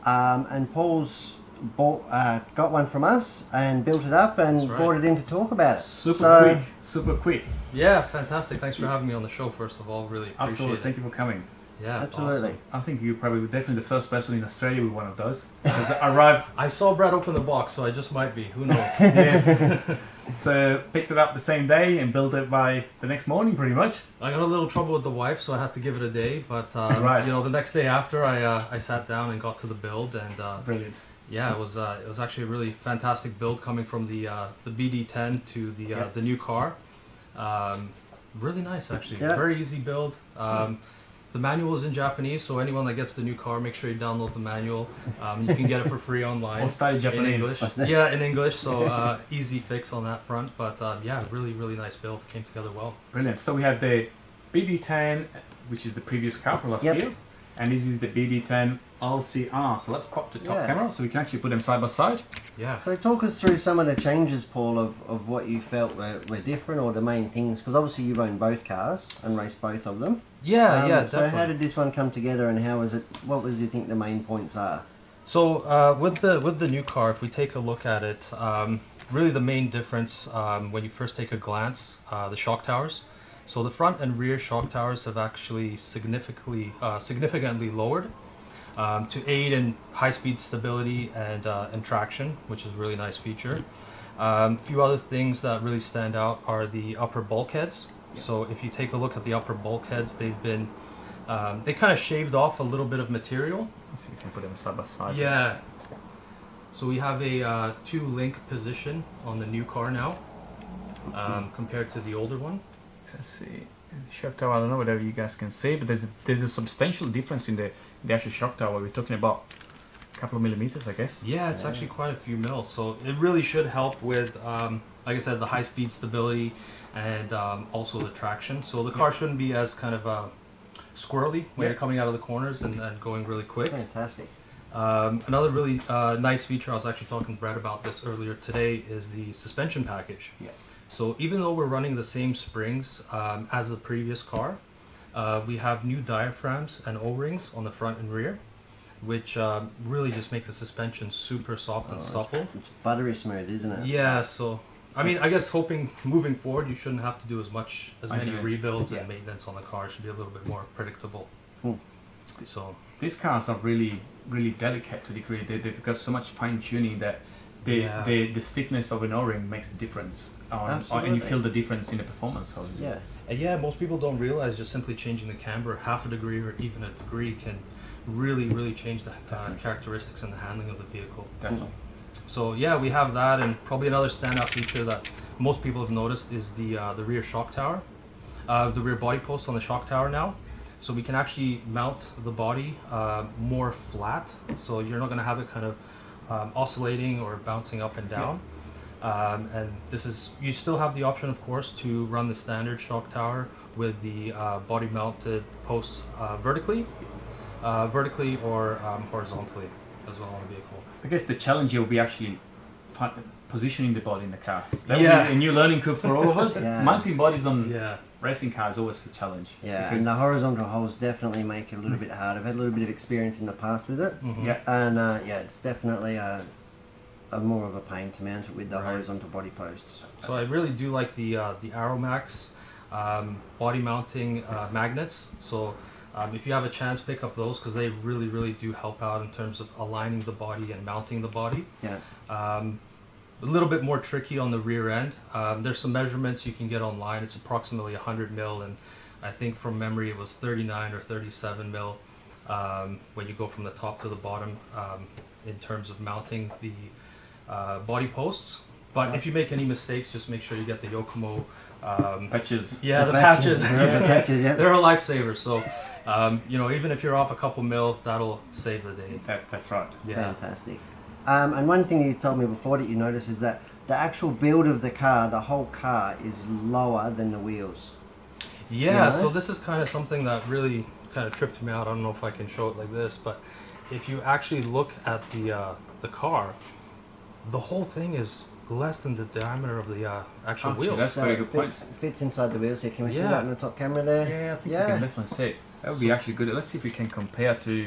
Definitely. And Paul's got one from us and built it up and That's right. brought it in to talk about it. Super So- quick. Super quick. Yeah, fantastic. Thanks for having me on the show, first of all. Really appreciate Absolutely. it. Thank you for coming. Yeah, Absolutely. awesome. I think you're probably definitely the first person in Australia with one of those. Because I arrived, I saw Brad open the box, so I just might be. Who knows? yes. So picked it up the same day and built it by the next morning, pretty much. I got a little trouble with the wife, so I had to give it a day. But Right. you know, the next day after, I sat down and got to the build, and Brilliant. yeah, it was actually a really fantastic build coming from the BD10 to the Yeah. the new car. Really nice, actually. Yeah. Very easy build. The manual is in Japanese, so anyone that gets the new car, make sure you download the manual. You can get it for free online. Or study In Japanese. English. Yeah, in English, so easy fix on that front. But yeah, really, really nice build. Came together well. Brilliant. So we have the BD10, which is the previous car from last Yep. year, and this is the BD10 LCR. So let's pop the top Yeah. camera so we can actually put them side by side. Yeah. So talk us through some of the changes, Paul, of what you felt were different or the main things, because obviously you've owned both cars and raced both of them. Yeah, yeah, So definitely. how did this one come together and how was it, what was you think the main points are? So with the new car, if we take a look at it, really the main difference when you first take a glance, the shock towers. So the front and rear shock towers have actually significantly lowered to aid in high-speed stability and traction, which is a really nice feature. A few other things that really stand out are the upper bulkheads. So if you take a look at the upper bulkheads, they've been they kind of shaved off a little bit of material. So you can put them side by side. Yeah. So we have a two-link position on the new car now, compared to the older one. Let's see. The shock tower, I don't know whether you guys can see, but there's a substantial difference in the actual shock tower. We're talking about a couple of millimeters, I guess. Yeah, it's actually quite a few mils. So it really should help with, like I said, the high-speed stability and also the traction. So the car shouldn't be as kind of squirrely when Yeah. you're coming out of the corners and going really quick. Fantastic. Another really nice feature, I was actually talking to Brad about this earlier today, is the suspension package. Yeah. So even though we're running the same springs as the previous car, we have new diaphragms and O-rings on the front and rear, which really just make the suspension super soft and supple. It's buttery smooth, isn't it? Yeah, so I mean, I guess hoping moving forward, you shouldn't have to do as many Maintenance. rebuilds Yeah. and maintenance on the car. It should be a little bit more predictable. Hmm. So These cars are really, really delicate to the degree. They've got so much fine tuning that Yeah. the stiffness of an O-ring makes a difference. And you Absolutely. feel the difference in the performance. Obviously. Yeah. and yeah, most people don't realize just simply changing the camber half a degree or even a degree can really change the characteristics and the handling of the vehicle. Definitely. So yeah, we have that, and probably another standout feature that most people have noticed is the rear shock tower, the rear body post on the shock tower now. So we can actually mount the body more flat, so you're not going to have it kind of oscillating or bouncing up and down. And this is, you still have the option, of course, to run the standard shock tower with the body mounted posts vertically or horizontally as well on the vehicle. I guess the challenge here will be actually positioning the body in the car. That would Yeah. be a new learning curve for all of us. Yeah. Mounting bodies on Yeah. racing cars is always a challenge. Yeah, Because- and the horizontal holes definitely make it a little bit harder. I've had a little bit of experience in the past with it, Mhm. yeah. and yeah, it's definitely a more of a pain to mount it with the Right. horizontal body posts. So I really do like the Aeromax body mounting Yes. magnets. So if you have a chance, pick up those because they really do help out in terms of aligning the body and mounting the body. Yeah, A little bit more tricky on the rear end. There's some measurements you can get online. It's approximately 100 mil, and I think from memory it was 39 or 37 mil when you go from the top to the bottom in terms of mounting the body posts. But if you make any mistakes, just make sure you get the YOKOMO. Patches. Yeah, the patches. Yeah, the patches, yeah. They're a lifesaver. So, you know, even if you're off a couple mil, that'll save the day. That's right. Yeah. Fantastic. And one thing you told me before that you noticed is that the actual build of the car, the whole car, is lower than the wheels. Yeah, Yeah. so this is kind of something that really kind of tripped me out. I don't know if I can show it like this, but if you actually look at the car, the whole thing is less than the diameter of the actual Actually, wheels. that's So very it good point. fits inside the wheels here. Can we see Yeah. that in the top camera there? Yeah, I think Yeah. we can definitely see it. That would be actually good. Let's see if we can compare to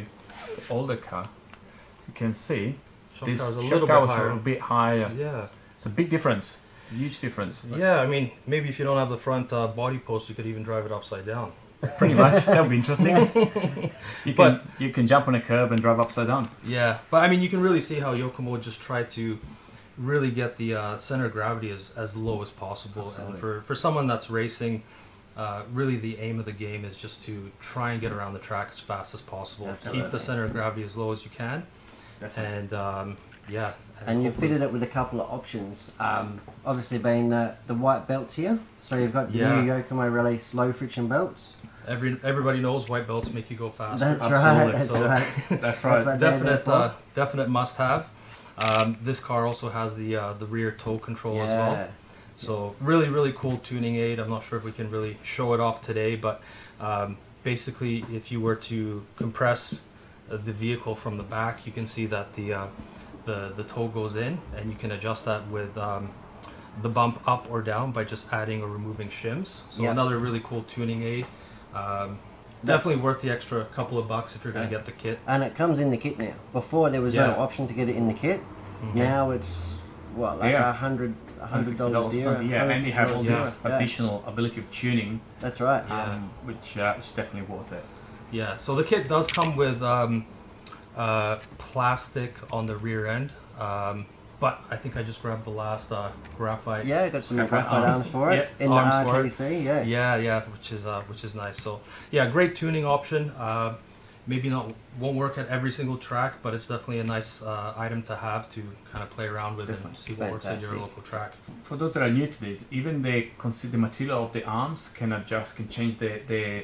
the older car. So you can see Shock this tower's a shock little tower bit is a higher. little bit higher. Yeah. It's a big difference, huge difference. Yeah, I mean, maybe if you don't have the front body post, you could even drive it upside down. Pretty much, that would be interesting. But- you can jump on a curb and drive upside down. Yeah, but I mean, you can really see how YOKOMO just tried to really get the center of gravity as low as possible. Absolutely. And for someone that's racing, really the aim of the game is just to try and get around the track as fast as possible. Keep Absolutely. the center of gravity as low as you can. Definitely. And yeah. And you hopefully- fitted it with a couple of options. Obviously being the white belts here. So you've got the Yeah. new YOKOMO release low friction belts. Everybody knows white belts make you go faster. That's Absolutely. right. That's So- right. That's right. what they're there for. Definite must have. This car also has the rear toe control as well. Yeah. So really cool tuning aid. I'm not sure if we can really show it off today, but basically if you were to compress the vehicle from the back, you can see that the toe goes in, and you can adjust that with the bump up or down by just adding or removing shims. So Yeah. another really cool tuning aid. Definitely worth the extra couple of bucks if you're going to get the kit. And it comes in the kit now. Before there was no Yeah. option to get it in the kit. Mhm. Now it's what, like Yeah. $100 $150 or dear. something, yeah, and you have all this Yeah. additional ability of tuning, That's right. Yeah. which is definitely worth it. Yeah, so the kit does come with plastic on the rear end, but I think I just grabbed the last graphite. Yeah, got some Graphite graphite arms arms. for it Yep, in the arms for it. RTC. Yeah. Yeah, which is nice. So yeah, great tuning option. Maybe won't work at every single track, but it's definitely a nice item to have to kind of play around with and Definitely. see what works at your Fantastic. local track. For those that are new to this, even the material of the arms can change the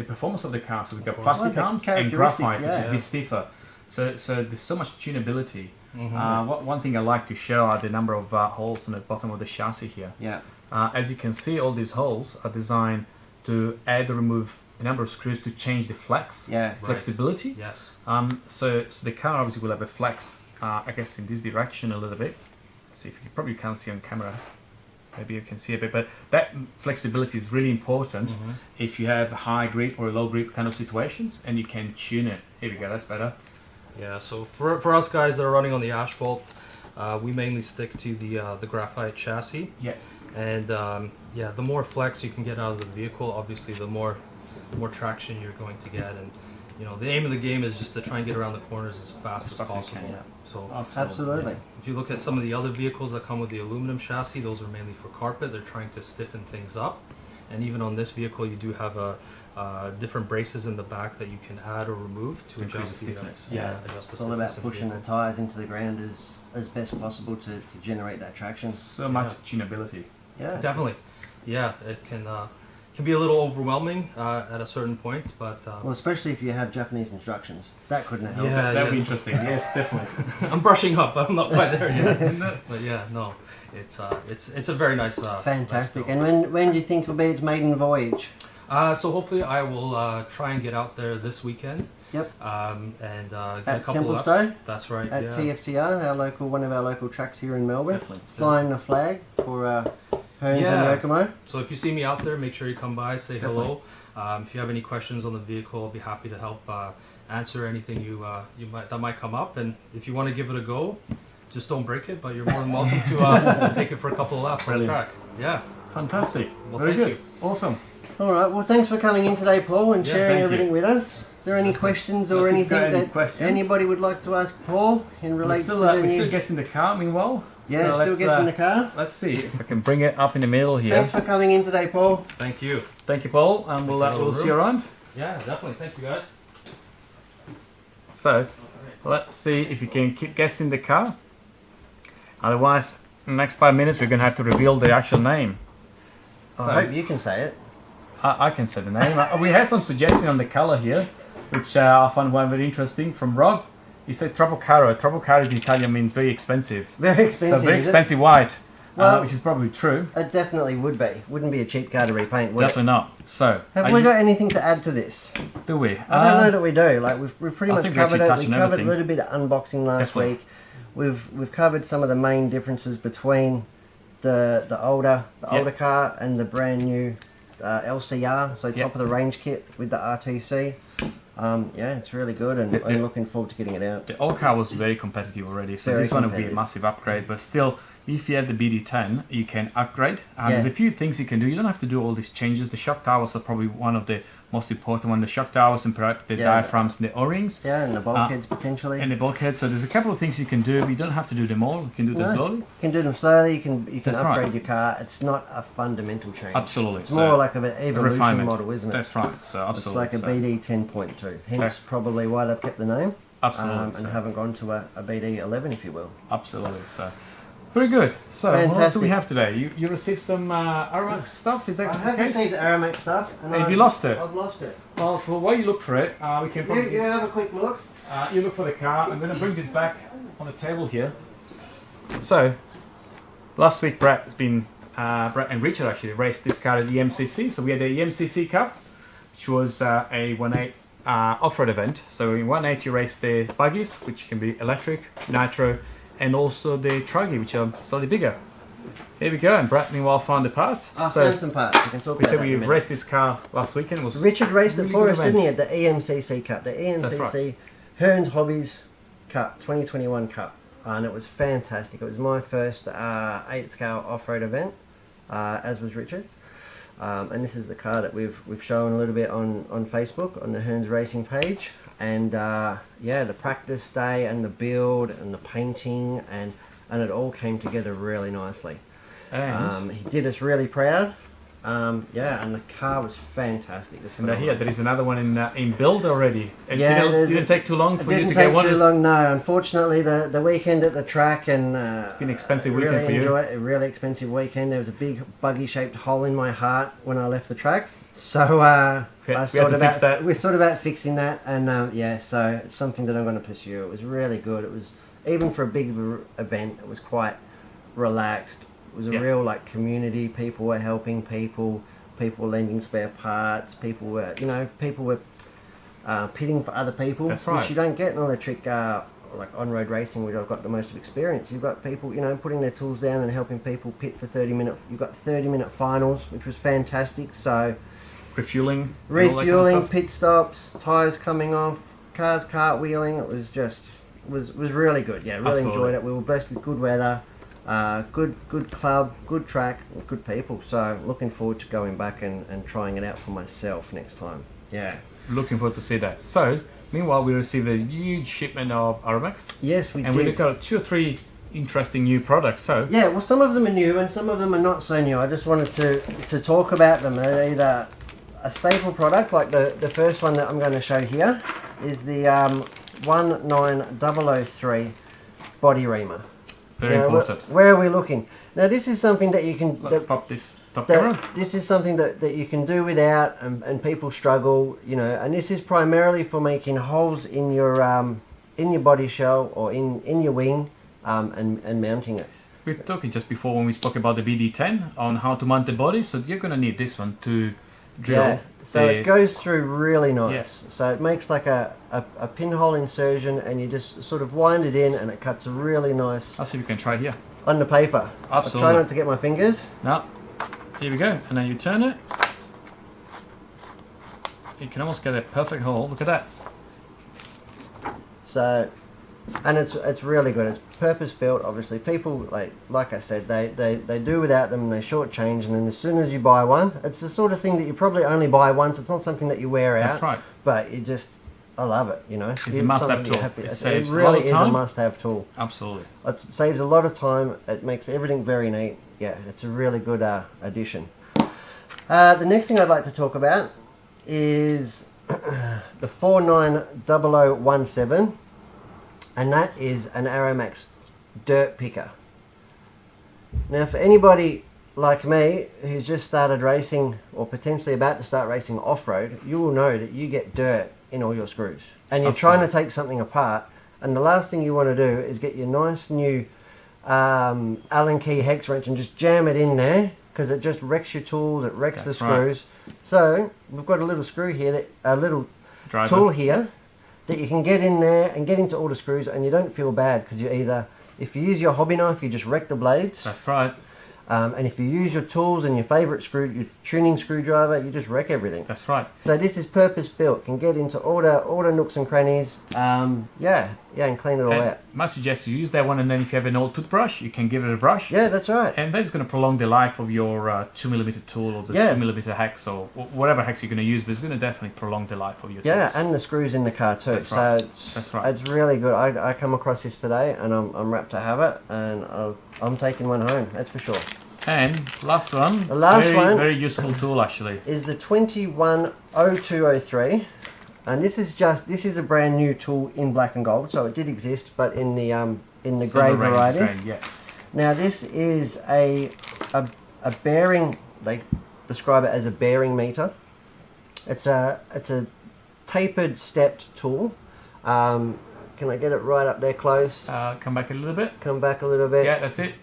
performance of the car. So we've got course. plastic Well, the arms and characteristics, graphite, which is yeah. a bit stiffer. So there's so much tunability. Mhm. One thing I like to show are the number of holes on the bottom of the chassis here. Yeah. As you can see, all these holes are designed to add or remove a number of screws to change the flex, Yeah. flexibility. Yes. So the car obviously will have a flex, I guess, in this direction a little bit. See if you probably can't see on camera. Maybe you can see a bit, but that flexibility is really important Mhm. if you have a high grip or a low grip kind of situations, and you can tune it. Here we go, that's better. Yeah, so for us guys that are running on the asphalt, we mainly stick to the graphite chassis. Yeah. And yeah, the more flex you can get out of the vehicle, obviously the more traction you're going to get. And you know, the aim of the game is just to try and get around the corners as fast as fast as you possible. can, yeah. So Absolutely. yeah, if you look at some of the other vehicles that come with the aluminum chassis, those are mainly for carpet. They're trying to stiffen things up. And even on this vehicle, you do have different braces in the back that you can add or remove to Increase adjust the stiffness. Yeah, adjust the It's all about stiffness of the pushing the vehicle. tyres into the ground as best possible to generate that traction. So much tunability. Yeah. Definitely, yeah. It can be a little overwhelming at a certain point, but Well, especially if you have Japanese instructions. That couldn't help. Yeah. That would be interesting. Yes, definitely. I'm brushing up. I'm not quite there yet. But yeah, no, it's a very nice. Fantastic. nice build. And when do you think will be its maiden voyage? So hopefully I will try and get out there this weekend. Yep. And get a At couple of Templestowe, That's right. at yeah. TFTR, one of our local tracks here in Melbourne. Definitely. Flying the flag for Hearns Yeah. and YOKOMO. So if you see me out there, make sure you come by, say Definitely. hello. If you have any questions on the vehicle, I'll be happy to help answer anything that might come up. And if you want to give it a go, just don't break it. But you're more than welcome to take it for a couple of laps on the Brilliant. track. Yeah. Fantastic. Well, Very thank good. Awesome. All right. Well, thanks for coming in today, Paul, and Yeah, sharing thank everything you. with us. Is there any questions or Let's see if anything you've got any that questions. anybody would like to ask Paul in We're relation still, to the we're new? still guessing the car meanwhile. Yeah, So still let's, gets in the car. Let's see if I can bring it up in the middle here. Thanks for coming in today, Paul. Thank you. Thank you, Paul, and we'll, Thank you, we'll see room. you around. Yeah, definitely. Thank you, guys. So, let's see if you can keep guessing the car. Otherwise, in the next 5 minutes, we're going to have to reveal the actual name. I So- hope you can say it. I can say the name. We have some suggestion on the color here, which I found one very interesting from Rob. He said Tropocaro. Tropocaro in Italian means very expensive. Very expensive. So very is it? expensive white, Well- which is probably true. It definitely would be. Wouldn't be a cheap car to repaint, would Definitely not. So, it? Have are we you- got anything to add to this? do we? I don't know that we do. Like we've pretty I much think we covered actually it. touched We on covered a everything. little bit of unboxing last Definitely. week. We've covered some of the main differences between the older car and the brand new LCR. So Yep. top of the range kit with the RTC. Yeah, it's really good, and The- I'm looking forward to getting it out. The old car was very competitive already, so Very this one will be a competitive. massive upgrade. But still, if you have the BD10, you can upgrade. And Yeah. there's a few things you can do. You don't have to do all these changes. The shock towers are probably one of the most important one. The shock towers and perhaps the Yeah. diaphragms and the O-rings. Yeah, and the bulkheads potentially. And the bulkhead. So there's a couple of things you can do. You don't have to do them all. You can do them No. slowly. You can do them slowly. You can That's upgrade right. your car. It's not a fundamental change. Absolutely. It's So more like an a evolution refinement. model, isn't it? That's right. So It's absolutely. like a So BD 10.2. Hence That's- probably why they've kept the name. Absolutely. And so haven't gone to a BD 11, if you will. absolutely. So very good. So what else do Fantastic. we have today? You received some Arax stuff. Is that I the have case? received Aramex stuff. And Have you lost it? I've lost it. Well, so while you look for it, we can probably. You have a quick look. You look for the car. I'm going to bring this back on the table here. So, last week Brett and Richard actually raced this car at the MCC. So we had the MCC Cup, which was a 1.8 off-road event. So in 1.8 you race the buggies, which can be electric, nitro, and also the truggy, which are slightly bigger. Here we go, and Brett meanwhile found the parts. I So found some parts. We can talk we about said that in we a minute. raced this car last weekend. It was Richard raced it really for good us, event. didn't he, at the EMCC Cup, the EMCC Hearns Hobbies Cup, 2021 Cup, and it was fantastic. It was my first 8-scale off-road event, as was Richard's. And this is the car that we've shown a little bit on Facebook on the Hearns Racing page. And yeah, the practice day and the build and the painting and it all came together really nicely. And, He did us really proud. Yeah, and the car was fantastic. It's and here phenomenal. there is another one in build already. It Yeah, didn't there's take too long It for you didn't to get take one. too It's long, no. Unfortunately, the weekend at the track and been an expensive really weekend for you. enjoy it. A really expensive weekend. There was a big buggy-shaped hole in my heart when I left the track. So We I had sort to of fix that. we're sort of about fixing that, and yeah, so it's something that I'm going to pursue. It was really good. It was even for a big event. It was quite relaxed. It was a Yeah. real like community. People were helping people. People were lending spare parts. People were pitting for other people, That's right. which you don't get in electric like on-road racing, where I've got the most experience. You've got people, putting their tools down and helping people pit for 30-minute. You've got 30-minute finals, which was fantastic. So Refueling. and all that kind of refueling, stuff. pit stops, tires coming off, cars cartwheeling. It was just was really good. Yeah, really Absolutely. enjoyed it. We were blessed with good weather, good club, good track, good people. So looking forward to going back and trying it out for myself next time. Yeah. Looking forward to see that. So, meanwhile, we received a huge shipment of Aramex, Yes, we and did. we looked at 2 or 3 interesting new products. So, Yeah, well, some of them are new and some of them are not so new. I just wanted to talk about them. They're either a staple product, like the first one that I'm going to show here is the 19003 body reamer. very Now, important. Where are we looking? Now, this is something that you can... Let's that- pop this top that camera. this is something that you can do without, and people struggle, and this is primarily for making holes in your body shell or in your wing, and mounting it. We were talking just before when we spoke about the BD10 on how to mount the body. So you're going to need this one to drill. Yeah. So the- it goes through really nice. Yes. So it makes like a pinhole insertion, and you just sort of wind it in, and it cuts really nice I'll see if we can try it here. on the paper. I try Absolutely. not to get my fingers. Now, here we go, and then you turn it. You can almost get a perfect hole. Look at that. So, and it's really good. It's purpose built. Obviously, people like I said, they do without them, and they shortchange. And then as soon as you buy one, it's the sort of thing that you probably only buy once. It's not something that you wear out. That's right. But you just, I love it. You know, It's a must-have something you tool. to- It it saves a lot really of is a time. must-have tool. Absolutely. It saves a lot of time. It makes everything very neat. Yeah, it's a really good addition. The next thing I'd like to talk about is the 490017, and that is an Aromax dirt picker. Now, for anybody like me who's just started racing or potentially about to start racing off-road, you will know that you get dirt in all your screws, and you're trying to take something apart, and the last thing you want to do is get your nice new Allen key hex wrench and just jam it in there, because it just wrecks your tools, it wrecks That's the right. screws. So we've got a little screw here, a little Drive tool it. here that you can get in there and get into all the screws, and you don't feel bad, because you either, if you use your hobby knife, you just wreck the blades, That's right. and if you use your tools and your favourite your tuning screwdriver, you just wreck everything. That's right. So this is purpose built, can get into all the nooks and crannies, and clean it all And out. I suggest you use that one, and then if you have an old toothbrush, you can give it a brush. Yeah, that's right. And that's going to prolong the life of your 2mm tool or the Yeah. 2mm hex or whatever hex you're going to use, but it's going to definitely prolong the life of your Yeah, tools. and the screws in the car too. That's so right. it's That's right. it's really good. I come across this today, and I'm rapt to have it, and I'm taking one home. That's for sure. And last one, The last one- very useful tool actually. Is the 210203, and this is a brand new tool in black and gold. So it did exist, but in the grey Silver range variety. grain, yeah. Now this is a bearing. They describe it as a bearing meter. It's a tapered stepped tool. Can I get it right up there close? Come back a little bit. Come back a little bit. Yeah, that's it.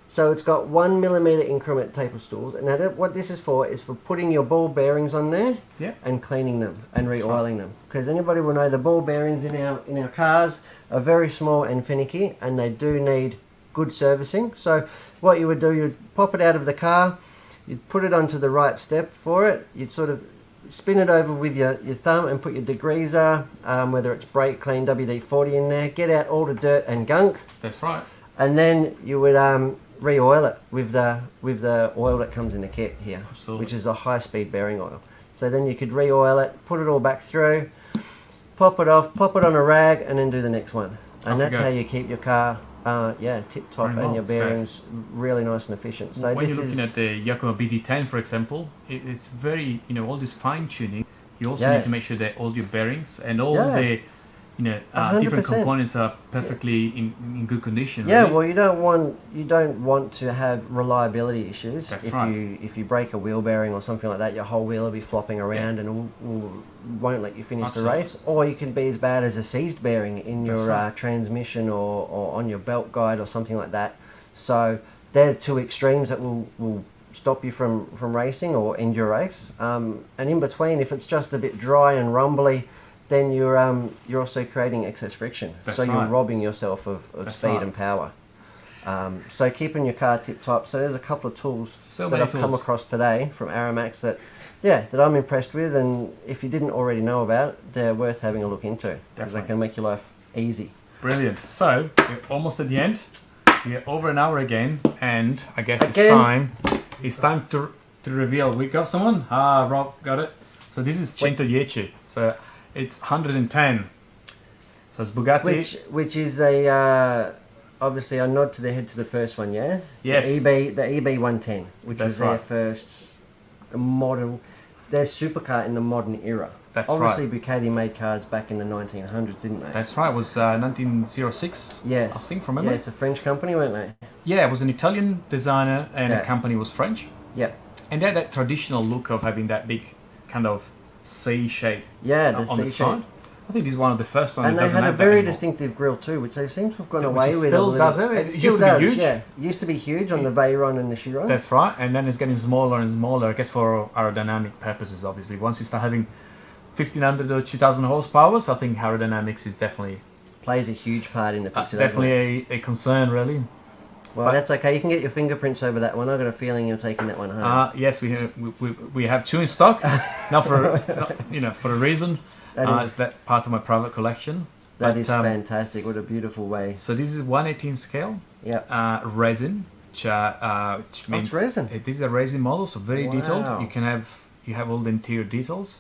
So it's got 1mm increment taper stools. Now what this is for putting your ball bearings on there, Yeah. and cleaning them and That's re-oiling them. Because anybody will know the ball bearings in our cars are very small and finicky, and they do need good servicing. So what you would do, you'd pop it out of the car, you'd put it onto the right step for it, you'd sort of spin it over with your thumb and put your degreaser, whether it's brake clean WD-40 in there, get out all the dirt and gunk, That's right. and then you would re-oil it with the oil that comes in the kit here, Absolutely. which is a high-speed bearing oil. So then you could re-oil it, put it all back through, pop it off, pop it on a rag, and then do the next one. And Off you that's go. how you keep your car, tip top, Very and well. your bearings really nice and efficient. So when this you're looking is at the YOKOMO BD10, for example, it's very, all this fine tuning. You also Yeah. need to make sure that all your bearings and all Yeah. the, 100%. different components are perfectly in good condition. yeah. really. Well, you don't want to have reliability issues. That's if right. if you break a wheel bearing or something like that, your whole wheel will be flopping around and won't let you finish Absolutely. the race. Or you can be as bad as a seized bearing in your That's right. transmission or on your belt guide or something like that. So they're two extremes that will stop you from racing or end your race. And in between, if it's just a bit dry and rumbly, then you're also creating excess friction. That's so you're right. robbing yourself of That's speed right. and power. So keeping your car tip top. So there's a couple of tools So that many I've come tools. across today from Aromax that I'm impressed with, and if you didn't already know about, they're worth having a look into, because they Definitely. can make your life easy. Brilliant. So we're almost at the end. We're over an hour again, and I guess Again? it's time to reveal. We got someone. Rob got it. So this is 110. So it's 110. So it's Bugatti. Which is a obviously I nod to the head to the first one, yeah. Yes. The EB 110, which That's was their right. first model, their supercar in the modern era. That's Obviously, right. Bugatti made cars back in the 1900s, didn't they? That's right. It was 1906. Yes. I think from Yeah, memory. it's a French company, weren't they? Yeah, it was an Italian designer, and Yeah. the company was French. Yep. And they had that traditional look of having that big kind of C shape Yeah, on the C shape. side. I think this is one of the first ones. And that they doesn't had a have that very anymore. distinctive grill too, which they seem to have gone Which away it with. still a little. does, eh? It It used still to be does. huge. Yeah, it used to be huge on the Veyron and the Chiron. That's right, and then it's getting smaller and smaller, I guess for aerodynamic purposes, obviously. Once you start having 1500 or 2000 horsepower, I think aerodynamics is definitely Plays a huge part in the picture. doesn't it? definitely a concern, really. Well, that's okay. You can get your fingerprints over that one. I've got a feeling you're taking that one home. Yes, we have two in stock, not for for a reason. That is- It's that part of my private collection. That But, is fantastic. What a beautiful way. So this is 1/18 scale Yeah. resin, which means resin. This is a resin model, so very detailed. Wow. You have all the interior details,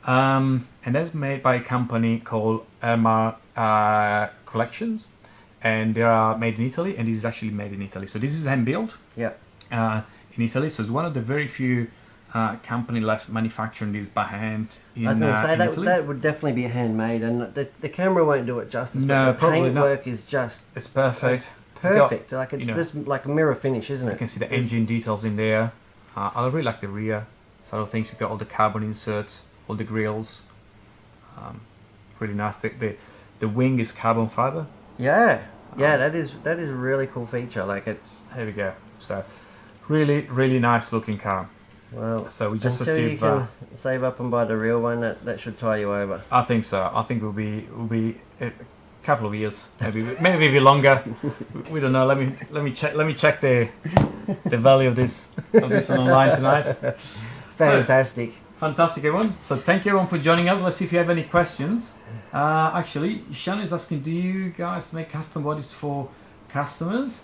and that's made by a company called Elmar Collections, and they are made in Italy, and this is actually made in Italy. So this is hand built Yeah. in Italy. So it's one of the very few company left manufacturing this by hand in, I was going to say in that, Italy. that would definitely be handmade, and the camera won't do it justice. No, but the probably paint not. work is just It's perfect. perfect. Like it's you know, just like a mirror finish, isn't it? You can see the It's- engine details in there. I really like the rear side of things. You've got all the carbon inserts, all the grills. Really nice. The wing is carbon fiber. Yeah, yeah. That is a really cool feature. Like it's There we go. So really nice looking car. well. So we just until you received. can save up and buy the real one, that should tie you over. I think so. I think we'll be a couple of years, maybe a bit longer. We don't know. Let me check the value of this one online tonight. Fantastic. Fantastic, everyone. So thank you everyone for joining us. Let's see if you have any questions. Actually, Shannon is asking, do you guys make custom bodies for customers?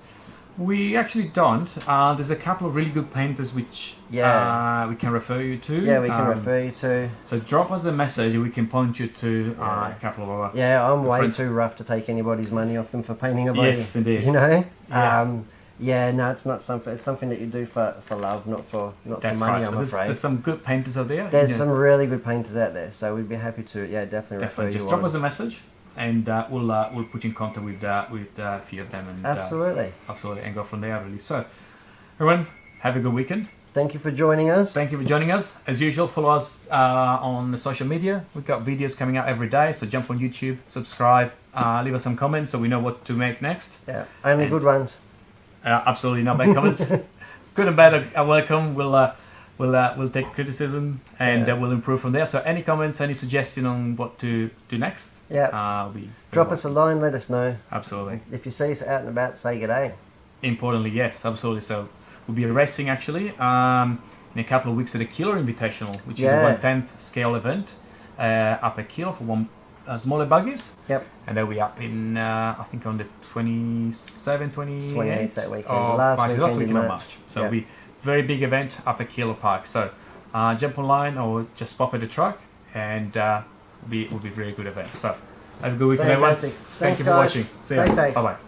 We actually don't. There's a couple of really good painters which Yeah. we can refer you to. Yeah, we can refer you to. So drop us a message and we can point you to Yeah. a couple of our... Yeah, I'm way friends. too rough to take anybody's money off them for painting a body. Yes, indeed. You know. Yes. Yeah, no, it's not something. It's something that you do for love, not for That's money. right. So I'm there's afraid. some good painters out there. There's You know, some really good painters out there, so we'd be happy to, definitely refer definitely. you Just drop on. us a message and we'll put you in contact with a few of them. And, Absolutely. absolutely, and go from there, really. So, everyone, have a good weekend. Thank you for joining us. Thank you for joining us. As usual, follow us on the social media. We've got videos coming out every day, so jump on YouTube, subscribe, leave us some comments so we know what to make next. Yeah, only And- good ones. Absolutely not bad comments. Good and bad are welcome. We'll take criticism and Yeah. we'll improve from there. So any comments, any suggestion on what to do next? Yeah. Will be Drop us a line. Let us know. Absolutely. If you see us out and about, say g'day. Importantly, yes, absolutely. So we'll be racing actually in a couple of weeks at the Killer Invitational, which is a Yeah. 1/10 scale event up at Killer for one smaller buggies. Yep. And then we up in I think on the 27, 28th 28th that weekend, of last March. weekend in Of March. March. So Yep. it'll be very big event up at Killer Park. So jump online or just pop at the truck and will be a very good event. So have a good weekend, everyone. Fantastic. Thank Thanks, you for guys. watching. See Stay you. safe. Bye bye.